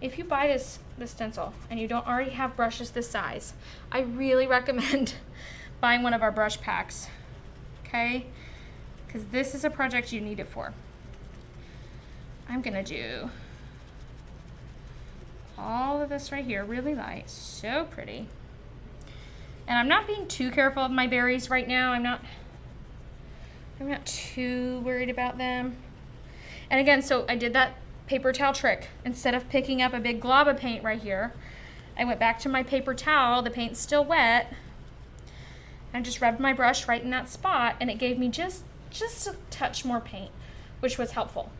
If you buy this stencil and you don't already have brushes this size, I really recommend buying one of our brush packs, okay? Because this is a project you need it for. I'm gonna do all of this right here, really light, so pretty. And I'm not being too careful of my berries right now. I'm not too worried about them. And again, so I did that paper towel trick. Instead of picking up a big glob of paint right here, I went back to my paper towel, the paint's still wet, and just rubbed my brush right in that spot, and it gave me just a touch more paint, which was helpful.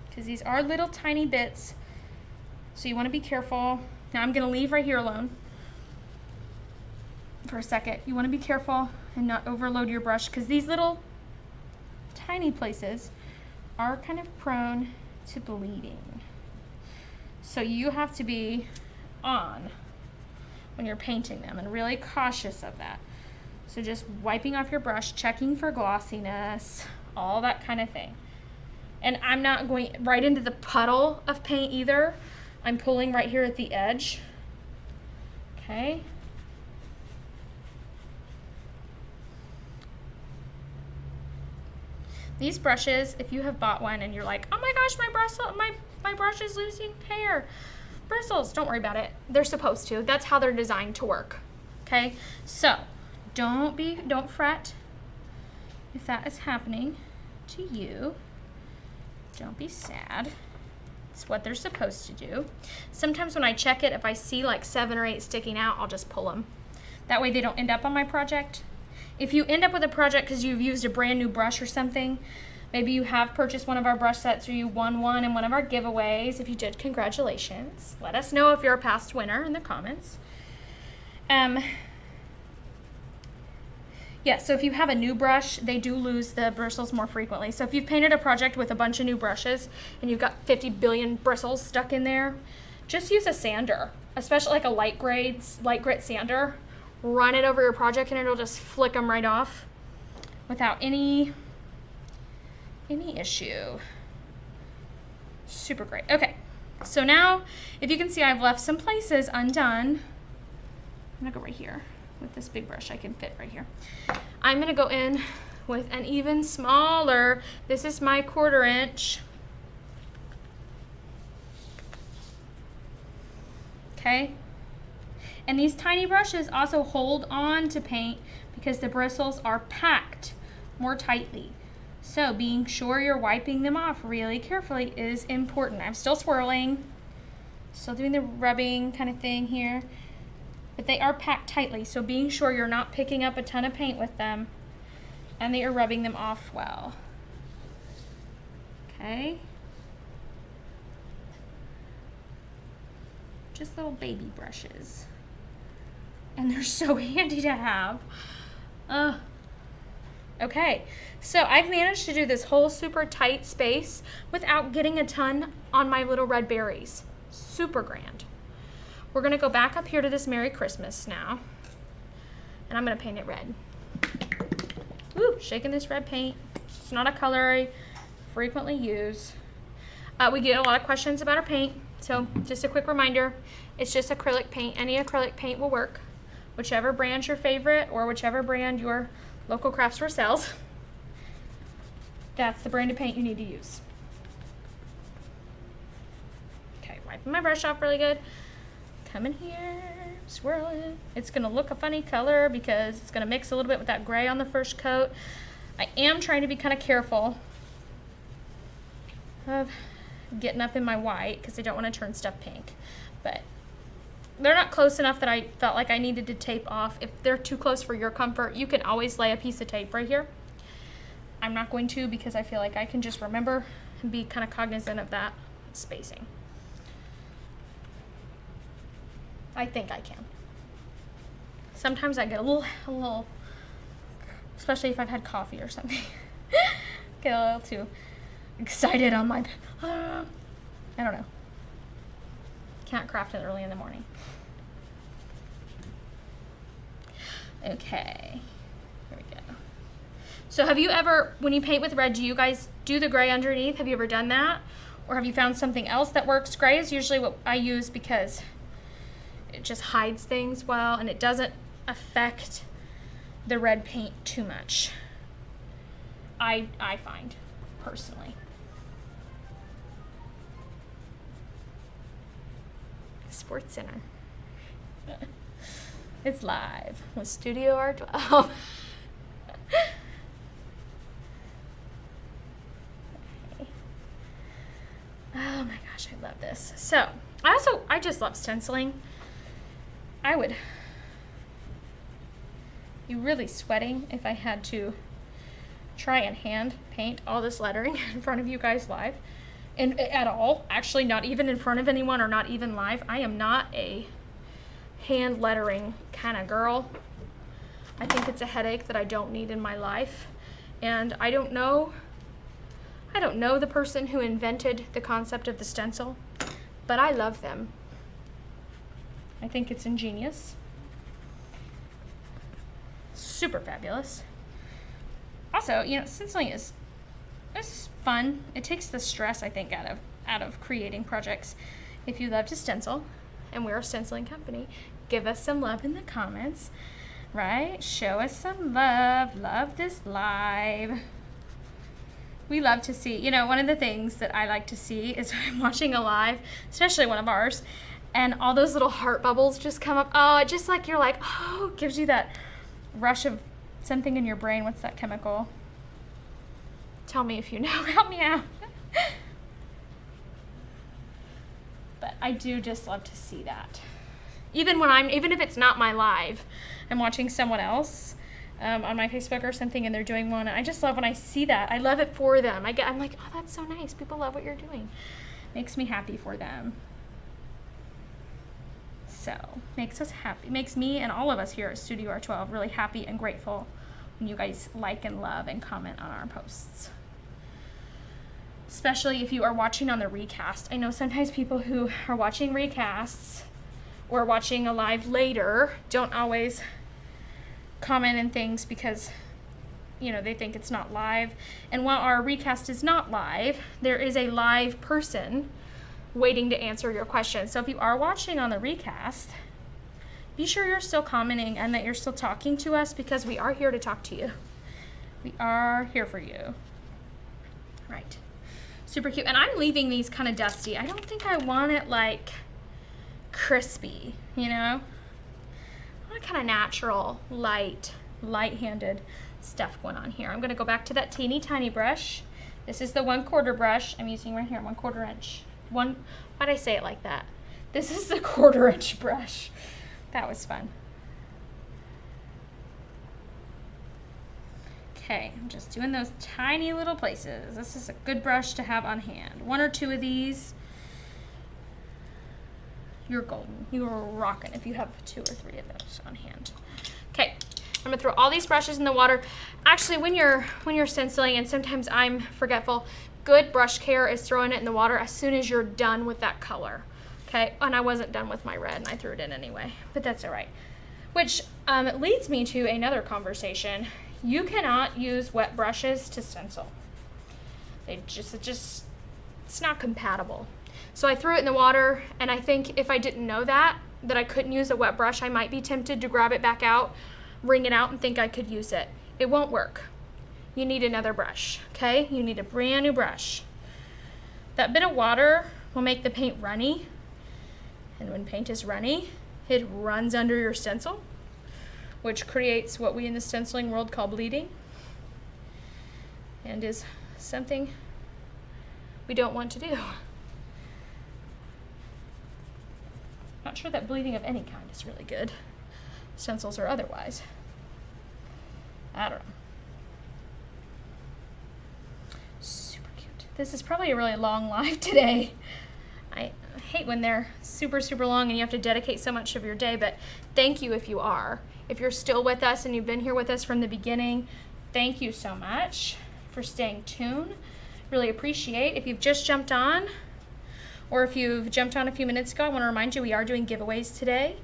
Because these are little tiny bits, so you want to be careful. Now I'm going to leave right here alone for a second. You want to be careful and not overload your brush, because these little tiny places are kind of prone to bleeding. So you have to be on when you're painting them and really cautious of that. So just wiping off your brush, checking for glossiness, all that kind of thing. And I'm not going right into the puddle of paint either. I'm pulling right here at the edge. Okay. These brushes, if you have bought one and you're like, oh my gosh, my brush is losing hair, bristles, don't worry about it. They're supposed to. That's how they're designed to work. Okay? So, don't fret if that is happening to you. Don't be sad. It's what they're supposed to do. Sometimes when I check it, if I see like 7 or 8 sticking out, I'll just pull them. That way they don't end up on my project. If you end up with a project because you've used a brand new brush or something, maybe you have purchased one of our brush sets or you won one in one of our giveaways. If you did, congratulations. Let us know if you're a past winner in the comments. Yeah, so if you have a new brush, they do lose the bristles more frequently. So if you've painted a project with a bunch of new brushes and you've got 50 billion bristles stuck in there, just use a sander, especially like a light grit sander. Run it over your project and it'll just flick them right off without any issue. Super great. Okay, so now if you can see, I've left some places undone. I'm gonna go right here with this big brush. I can fit right here. I'm gonna go in with an even smaller, this is my 1/4 inch. Okay. And these tiny brushes also hold on to paint because the bristles are packed more tightly. So being sure you're wiping them off really carefully is important. I'm still swirling, still doing the rubbing kind of thing here, but they are packed tightly. So being sure you're not picking up a ton of paint with them and that you're rubbing them off well. Okay. Just little baby brushes. And they're so handy to have. Okay, so I've managed to do this whole super tight space without getting a ton on my little red berries. Super grand. We're gonna go back up here to this Merry Christmas now, and I'm gonna paint it red. Woo, shaking this red paint. It's not a color I frequently use. We get a lot of questions about our paint. So just a quick reminder, it's just acrylic paint. Any acrylic paint will work. Whichever brand's your favorite or whichever brand your local craft store sells, that's the brand of paint you need to use. Okay, wiping my brush off really good. Come in here, swirl it. It's gonna look a funny color because it's gonna mix a little bit with that gray on the first coat. I am trying to be kind of careful of getting up in my white because I don't want to turn stuff pink. But they're not close enough that I felt like I needed to tape off. If they're too close for your comfort, you can always lay a piece of tape right here. I'm not going to because I feel like I can just remember and be kind of cognizant of that spacing. I think I can. Sometimes I get a little, especially if I've had coffee or something, get a little too excited on my, I don't know. Can't craft it early in the morning. Okay, here we go. So have you ever, when you paint with red, do you guys do the gray underneath? Have you ever done that? Or have you found something else that works? Gray is usually what I use because it just hides things well and it doesn't affect the red paint too much. I find, personally. Sports Center. It's live with Studio R12. Okay. Oh my gosh, I love this. So I just love stenciling. I would be really sweating if I had to try and hand paint all this lettering in front of you guys live. And at all, actually not even in front of anyone or not even live. I am not a hand lettering kind of girl. I think it's a headache that I don't need in my life. And I don't know the person who invented the concept of the stencil, but I love them. I think it's ingenious. Super fabulous. Also, you know, stenciling is fun. It takes the stress, I think, out of creating projects. If you love to stencil, and we're a stenciling company, give us some love in the comments, right? Show us some love. Love this live. We love to see, you know, one of the things that I like to see is when I'm watching a live, especially one of ours, and all those little heart bubbles just come up. Oh, it just like, you're like, oh, it gives you that rush of something in your brain. What's that chemical? Tell me if you know, help me out. But I do just love to see that. Even if it's not my live, I'm watching someone else on my Facebook or something and they're doing one, and I just love when I see that. I love it for them. I'm like, oh, that's so nice. People love what you're doing. Makes me happy for them. So, makes us happy. Makes me and all of us here at Studio R12 really happy and grateful when you guys like and love and comment on our posts. Especially if you are watching on the recast. I know sometimes people who are watching recasts or watching a live later don't always comment and things because, you know, they think it's not live. And while our recast is not live, there is a live person waiting to answer your questions. So if you are watching on the recast, be sure you're still commenting and that you're still talking to us because we are here to talk to you. We are here for you. Right. Super cute. And I'm leaving these kind of dusty. I don't think I want it like crispy, you know? I want kind of natural, light-handed stuff going on here. I'm going to go back to that teeny tiny brush. This is the 1/4 brush I'm using right here, 1/4 inch. Why'd I say it like that? This is the 1/4 inch brush. That was fun. Okay, I'm just doing those tiny little places. This is a good brush to have on hand. 1 or 2 of these, you're golden. You are rocking if you have 2 or 3 of those on hand. Okay, I'm gonna throw all these brushes in the water. Actually, when you're stenciling, and sometimes I'm forgetful, good brush care is throwing it in the water as soon as you're done with that color. Okay, and I wasn't done with my red and I threw it in anyway, but that's all right. Which leads me to another conversation. You cannot use wet brushes to stencil. It's not compatible. So I threw it in the water, and I think if I didn't know that I couldn't use a wet brush, I might be tempted to grab it back out, wring it out, and think I could use it. It won't work. You need another brush, okay? You need a brand new brush. That bit of water will make the paint runny, and when paint is runny, it runs under your stencil, which creates what we in the stenciling world call bleeding, and is something we don't want to do. Not sure that bleeding of any kind is really good, stencils or otherwise. I don't know. Super cute. This is probably a really long live today. I hate when they're super, super long and you have to dedicate so much of your day, but thank you if you are. If you're still with us and you've been here with us from the beginning, thank you so much for staying tuned. Really appreciate. If you've just jumped on, or if you've jumped on a few minutes ago, I want to remind you we are doing giveaways today.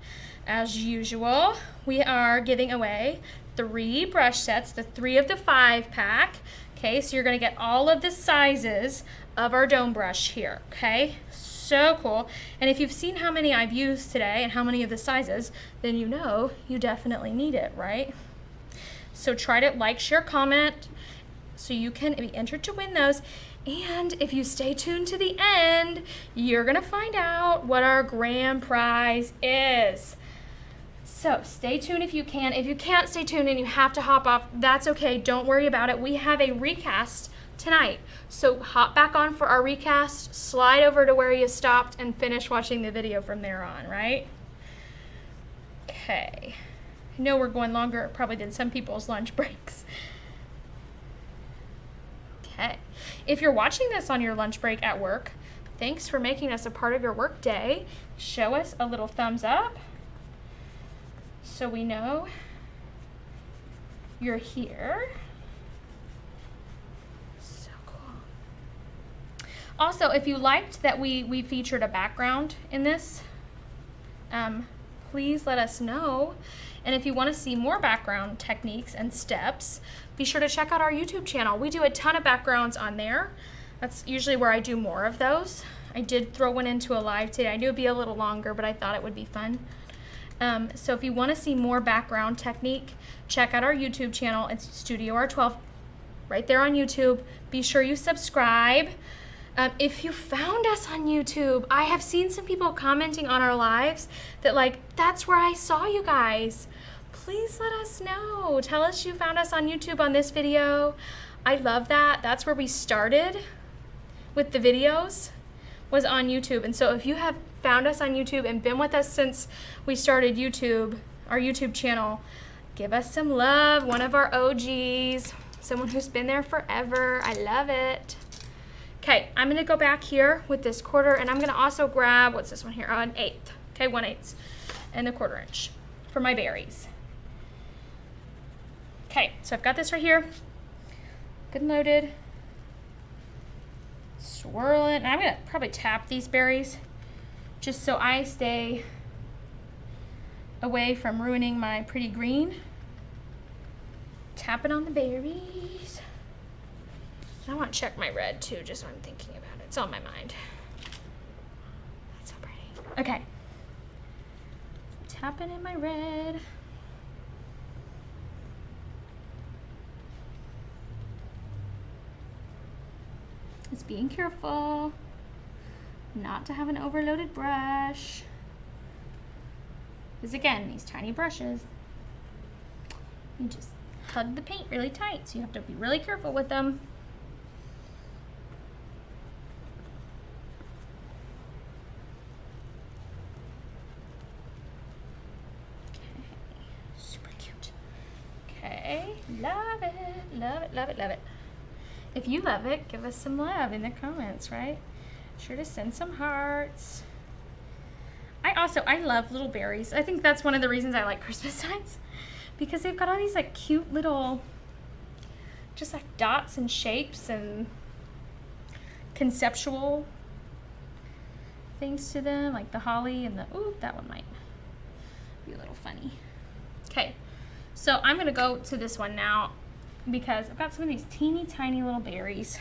As usual, we are giving away 3 brush sets, the 3 of the 5 pack. Okay, so you're going to get all of the sizes of our dome brush here, okay? So cool. And if you've seen how many I've used today and how many of the sizes, then you know you definitely need it, right? So try to like, share, comment so you can be entered to win those. And if you stay tuned to the end, you're gonna find out what our grand prize is. So stay tuned if you can. If you can't stay tuned and you have to hop off, that's okay, don't worry about it. We have a recast tonight. So hop back on for our recast, slide over to where you stopped, and finish watching the video from there on, right? Okay. I know we're going longer probably than some people's lunch breaks. Okay. If you're watching this on your lunch break at work, thanks for making us a part of your work day. Show us a little thumbs up so we know you're here. So cool. Also, if you liked that we featured a background in this, please let us know. And if you want to see more background techniques and steps, be sure to check out our YouTube channel. We do a ton of backgrounds on there. That's usually where I do more of those. I did throw one into a live today. I knew it'd be a little longer, but I thought it would be fun. So if you want to see more background technique, check out our YouTube channel. It's Studio R12 right there on YouTube. Be sure you subscribe. If you found us on YouTube, I have seen some people commenting on our lives that like, that's where I saw you guys. Please let us know. Tell us you found us on YouTube on this video. I love that. That's where we started with the videos, was on YouTube. And so if you have found us on YouTube and been with us since we started YouTube, our YouTube channel, give us some love. One of our OGs, someone who's been there forever. I love it. Okay, I'm gonna go back here with this 1/4, and I'm gonna also grab, what's this one here? Oh, an 1/8. Okay, 1/8 and the 1/4 inch for my berries. Okay, so I've got this right here, good and loaded. Swirl it, and I'm gonna probably tap these berries just so I stay away from ruining my pretty green. Tap it on the berries. I want to check my red too, just so I'm thinking about it. It's on my mind. That's so pretty. Okay. Tapping in my red. Just being careful not to have an overloaded brush. Because again, these tiny brushes, you just hug the paint really tight, so you have to be really careful with them. Love it, love it, love it, love it. If you love it, give us some love in the comments, right? Sure to send some hearts. I love little berries. I think that's one of the reasons I like Christmas signs, because they've got all these like cute little, just like dots and shapes and conceptual things to them, like the holly and the, ooh, that one might be a little funny. Okay. So I'm gonna go to this one now because I've got some of these teeny tiny little berries.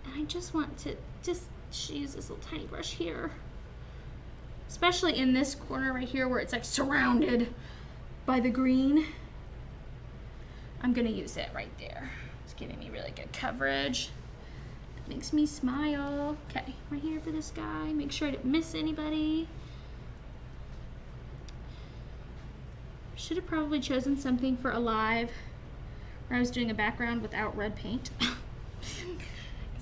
And I just want to just Just use this little tiny brush here. Especially in this corner right here where it's like surrounded by the green. I'm gonna use it right there. It's giving me really good coverage. It makes me smile. Okay, right here for this guy. Make sure I didn't miss anybody. Should have probably chosen something for Alive where I was doing a background without red paint.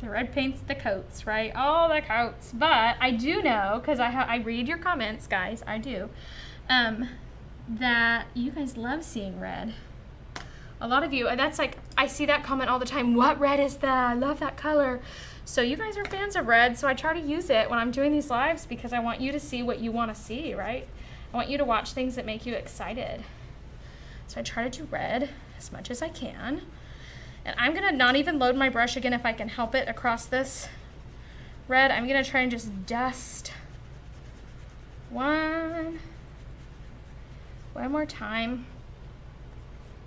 So red paint's the coats, right? All the coats. But I do know, because I read your comments, guys, I do, that you guys love seeing red. A lot of you, and that's like, I see that comment all the time, what red is that? I love that color. So you guys are fans of red, so I try to use it when I'm doing these lives because I want you to see what you want to see, right? I want you to watch things that make you excited. So I try to do red as much as I can. And I'm gonna not even load my brush again if I can help it across this red. I'm gonna try and just dust one more time.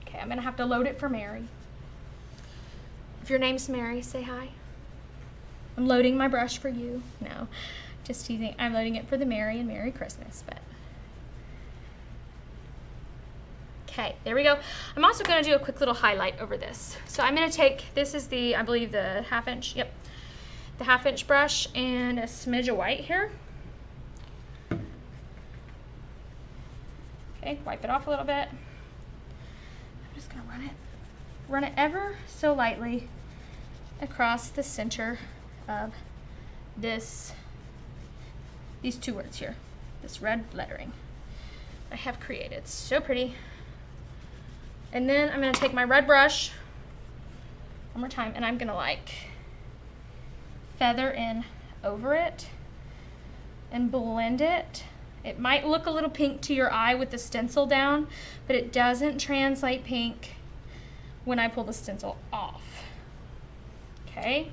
Okay, I'm gonna have to load it for Mary. If your name's Mary, say hi. I'm loading my brush for you. No, just teasing. I'm loading it for the Mary and Merry Christmas, but. Okay, there we go. I'm also gonna do a quick little highlight over this. So I'm gonna take, this is the, I believe the 1/2 inch, yep. The 1/2 inch brush and a smidge of white here. Okay, wipe it off a little bit. I'm just gonna run it ever so lightly across the center of these two words here, this red lettering I have created. So pretty. And then I'm gonna take my red brush one more time and I'm gonna like feather in over it and blend it. It might look a little pink to your eye with the stencil down, but it doesn't translate pink when I pull the stencil off. Okay,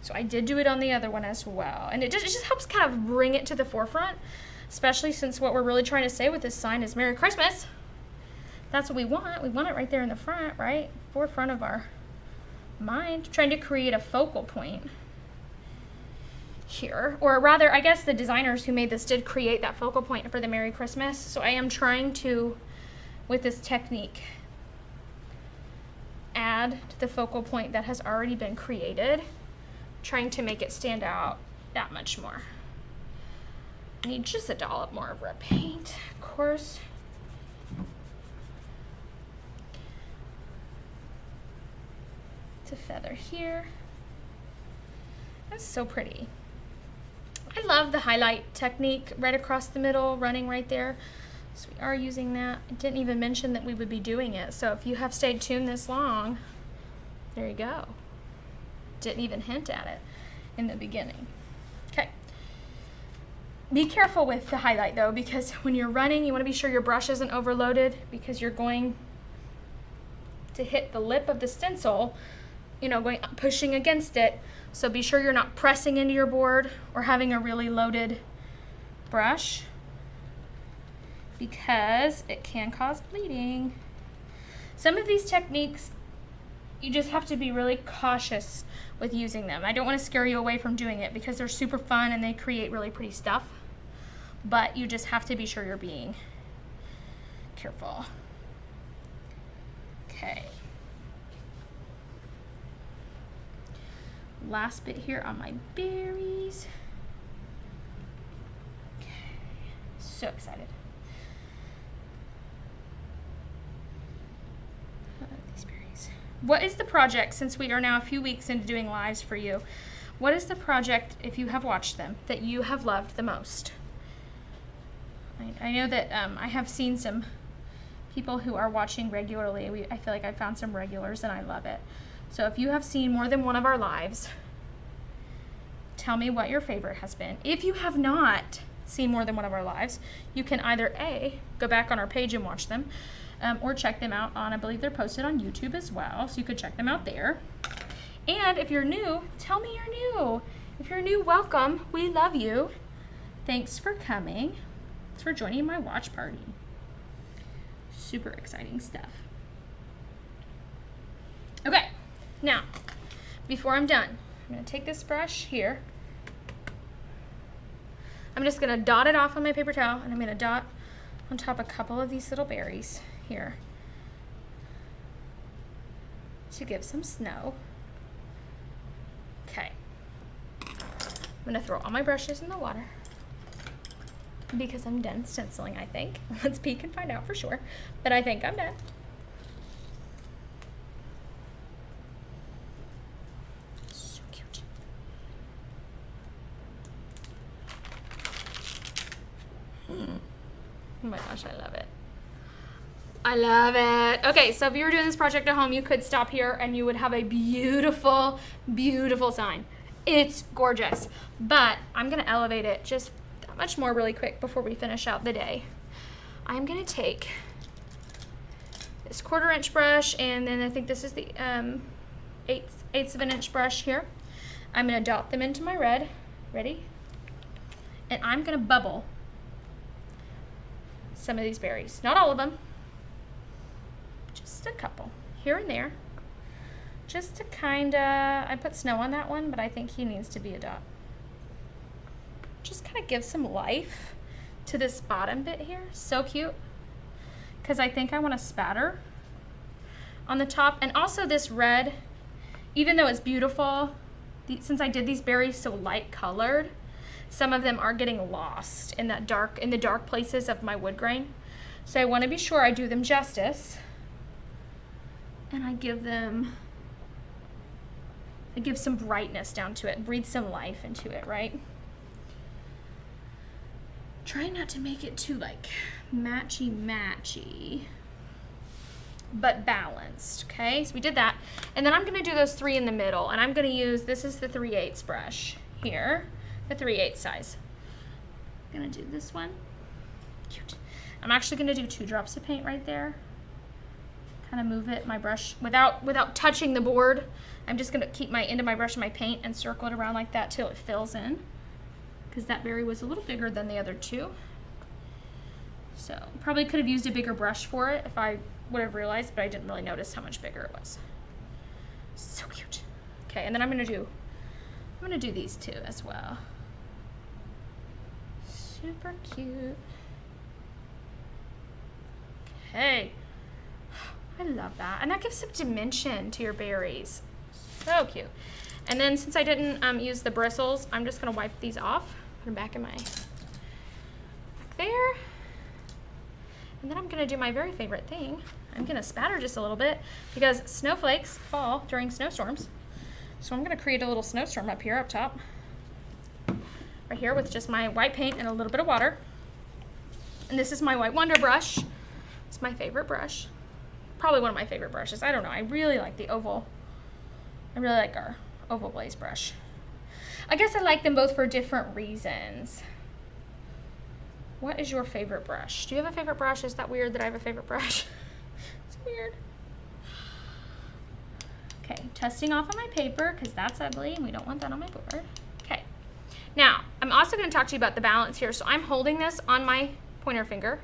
so I did do it on the other one as well. And it just helps kind of bring it to the forefront, especially since what we're really trying to say with this sign is Merry Christmas. That's what we want. We want it right there in the front, right? Forefront of our mind. Trying to create a focal point here. Or rather, I guess the designers who made this did create that focal point for the Merry Christmas. So I am trying to, with this technique, add to the focal point that has already been created, trying to make it stand out that much more. I need just a dollop more of red paint, of course. To feather here. That's so pretty. I love the highlight technique right across the middle, running right there. So we are using that. I didn't even mention that we would be doing it. So if you have stayed tuned this long, there you go. Didn't even hint at it in the beginning. Okay. Be careful with the highlight though, because when you're running, you want to be sure your brush isn't overloaded because you're going to hit the lip of the stencil, you know, pushing against it. So be sure you're not pressing into your board or having a really loaded brush because it can cause bleeding. Some of these techniques, you just have to be really cautious with using them. I don't want to scare you away from doing it because they're super fun and they create really pretty stuff, but you just have to be sure you're being careful. Okay. Last bit here on my berries. Okay, so excited. These berries. What is the project, since we are now a few weeks into doing lives for you, what is the project, if you have watched them, that you have loved the most? I know that I have seen some people who are watching regularly. I feel like I found some regulars and I love it. So if you have seen more than one of our lives, tell me what your favorite has been. If you have not seen more than one of our lives, you can either A, go back on our page and watch them, or check them out on, I believe they're posted on YouTube as well, so you could check them out there. And if you're new, tell me you're new. If you're new, welcome. We love you. Thanks for coming. Thanks for joining my watch party. Super exciting stuff. Okay. Now, before I'm done, I'm going to take this brush here I'm just gonna dot it off on my paper towel, and I'm gonna dot on top a couple of these little berries here to give some snow. Okay. I'm gonna throw all my brushes in the water because I'm done stenciling, I think. Let's peek and find out for sure, but I think I'm done. So cute. Oh my gosh, I love it. I love it. Okay, so if you were doing this project at home, you could stop here and you would have a beautiful, beautiful sign. It's gorgeous, but I'm gonna elevate it just that much more really quick before we finish out the day. I'm gonna take this 1/4 inch brush, and then I think this is the 1/8 of an inch brush here. I'm gonna dot them into my red. Ready? And I'm gonna bubble some of these berries. Not all of them, just a couple here and there. Just to kinda, I put snow on that one, but I think he needs to be a dot. Just kind of give some life to this bottom bit here. So cute. Because I think I want to spatter on the top. And also this red, even though it's beautiful, since I did these berries so light colored, some of them are getting lost in that in the dark places of my wood grain. So I want to be sure I do them justice. And I give some brightness down to it, breathe some life into it, right? Try not to make it too like matchy, but balanced, okay? So we did that. And then I'm gonna do those 3 in the middle, and I'm gonna use, this is the 3/8 brush here, the 3/8 size. I'm gonna do this one, cute. I'm actually gonna do 2 drops of paint right there. Kind of move it, my brush, without touching the board. I'm just gonna keep my end of my brush in my paint and circle it around like that till it fills in, because that berry was a little bigger than the other 2. So probably could have used a bigger brush for it if I would have realized, but I didn't really notice how much bigger it was. So cute. Okay, and then I'm gonna do these 2 as well. Super cute. Okay. I love that. And that gives some dimension to your berries. So cute. And then since I didn't use the bristles, I'm just gonna wipe these off, put them back in back there. And then I'm gonna do my very favorite thing. I'm gonna spatter just a little bit because snowflakes fall during snowstorms. So I'm gonna create a little snowstorm up here, up top. Right here with just my white paint and a little bit of water. And this is my White Wonder brush. It's my favorite brush. Probably one of my favorite brushes. I don't know. I really like the oval. I really like our oval glaze brush. I guess I like them both for different reasons. What is your favorite brush? Do you have a favorite brush? Is that weird that I have a favorite brush? It's weird. Okay, testing off on my paper because that's ugly and we don't want that on my board. Okay. Now, I'm also going to talk to you about the balance here. So I'm holding this on my pointer finger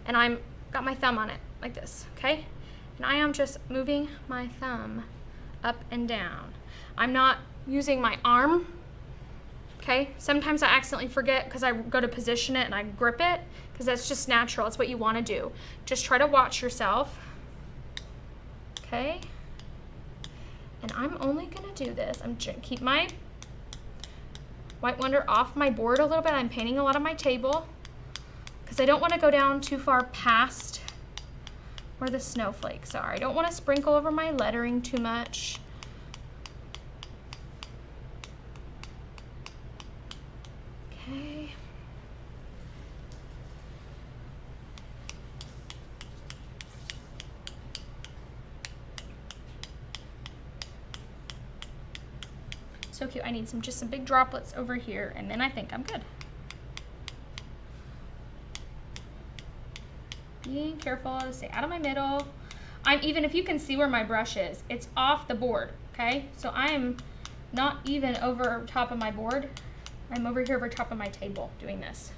and I'm got my thumb on it like this, okay? And I am just moving my thumb up and down. I'm not using my arm, okay? Sometimes I accidentally forget because I go to position it and I grip it because that's just natural. It's what you want to do. Just try to watch yourself, okay? And I'm only gonna do this. I'm gonna keep my White Wonder off my board a little bit. I'm painting a lot on my table because I don't want to go down too far past where the snowflakes are. I don't want to sprinkle over my lettering too much. Okay. So cute. I need just some big droplets over here, and then I think I'm good. Being careful to stay out of my middle. Even if you can see where my brush is, it's off the board, okay? So I am not even over top of my board. I'm over here over top of my table doing this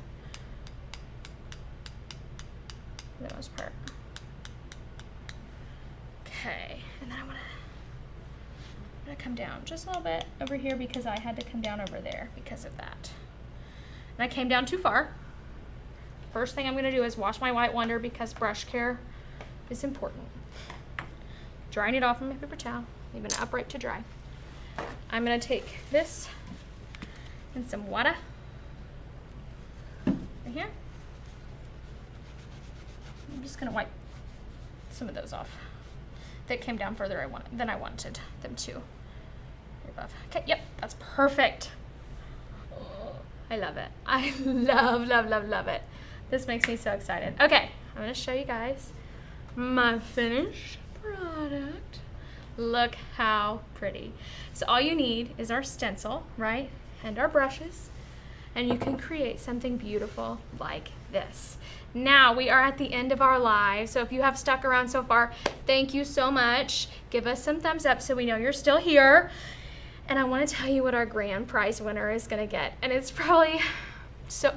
for the most part. Okay, and then I'm gonna come down just a little bit over here because I had to come down over there because of that. and I came down too far. First thing I'm gonna do is wash my white wonder because brush care is important. Drying it off on my paper towel, leaving it upright to dry. I'm gonna take this and some water right here. I'm just gonna wipe some of those off that came down further than I wanted them to. Above. Okay, yep, that's perfect. Oh, I love it. I love, love, love, love it. This makes me so excited. Okay, I'm gonna show you guys my finished product. Look how pretty. So all you need is our stencil, right? And our brushes, and you can create something beautiful like this. Now we are at the end of our live, so if you have stuck around so far, thank you so much. Give us some thumbs up so we know you're still here. And I want to tell you what our grand prize winner is going to get, and it's probably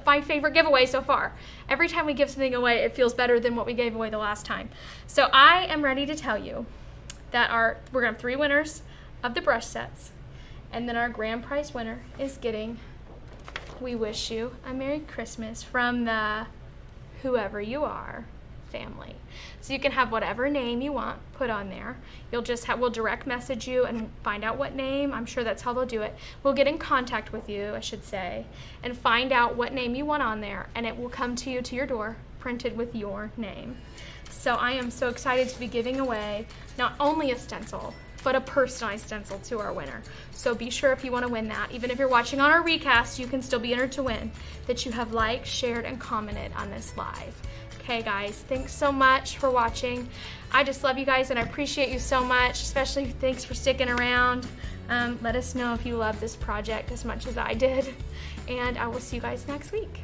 my favorite giveaway so far. Every time we give something away, it feels better than what we gave away the last time. So I am ready to tell you that we're going to have 3 winners of the brush sets, and then our grand prize winner is getting We Wish You a Merry Christmas from the Whoever You Are family. So you can have whatever name you want put on there. We'll direct message you and find out what name. I'm sure that's how they'll do it. We'll get in contact with you, I should say, and find out what name you want on there, and it will come to you to your door printed with your name. So I am so excited to be giving away not only a stencil, but a personalized stencil to our winner. So be sure if you want to win that, even if you're watching on our recast, you can still be entered to win, that you have liked, shared, and commented on this live. Okay guys, thanks so much for watching. I just love you guys and I appreciate you so much, especially thanks for sticking around. Let us know if you love this project as much as I did, and I will see you guys next week.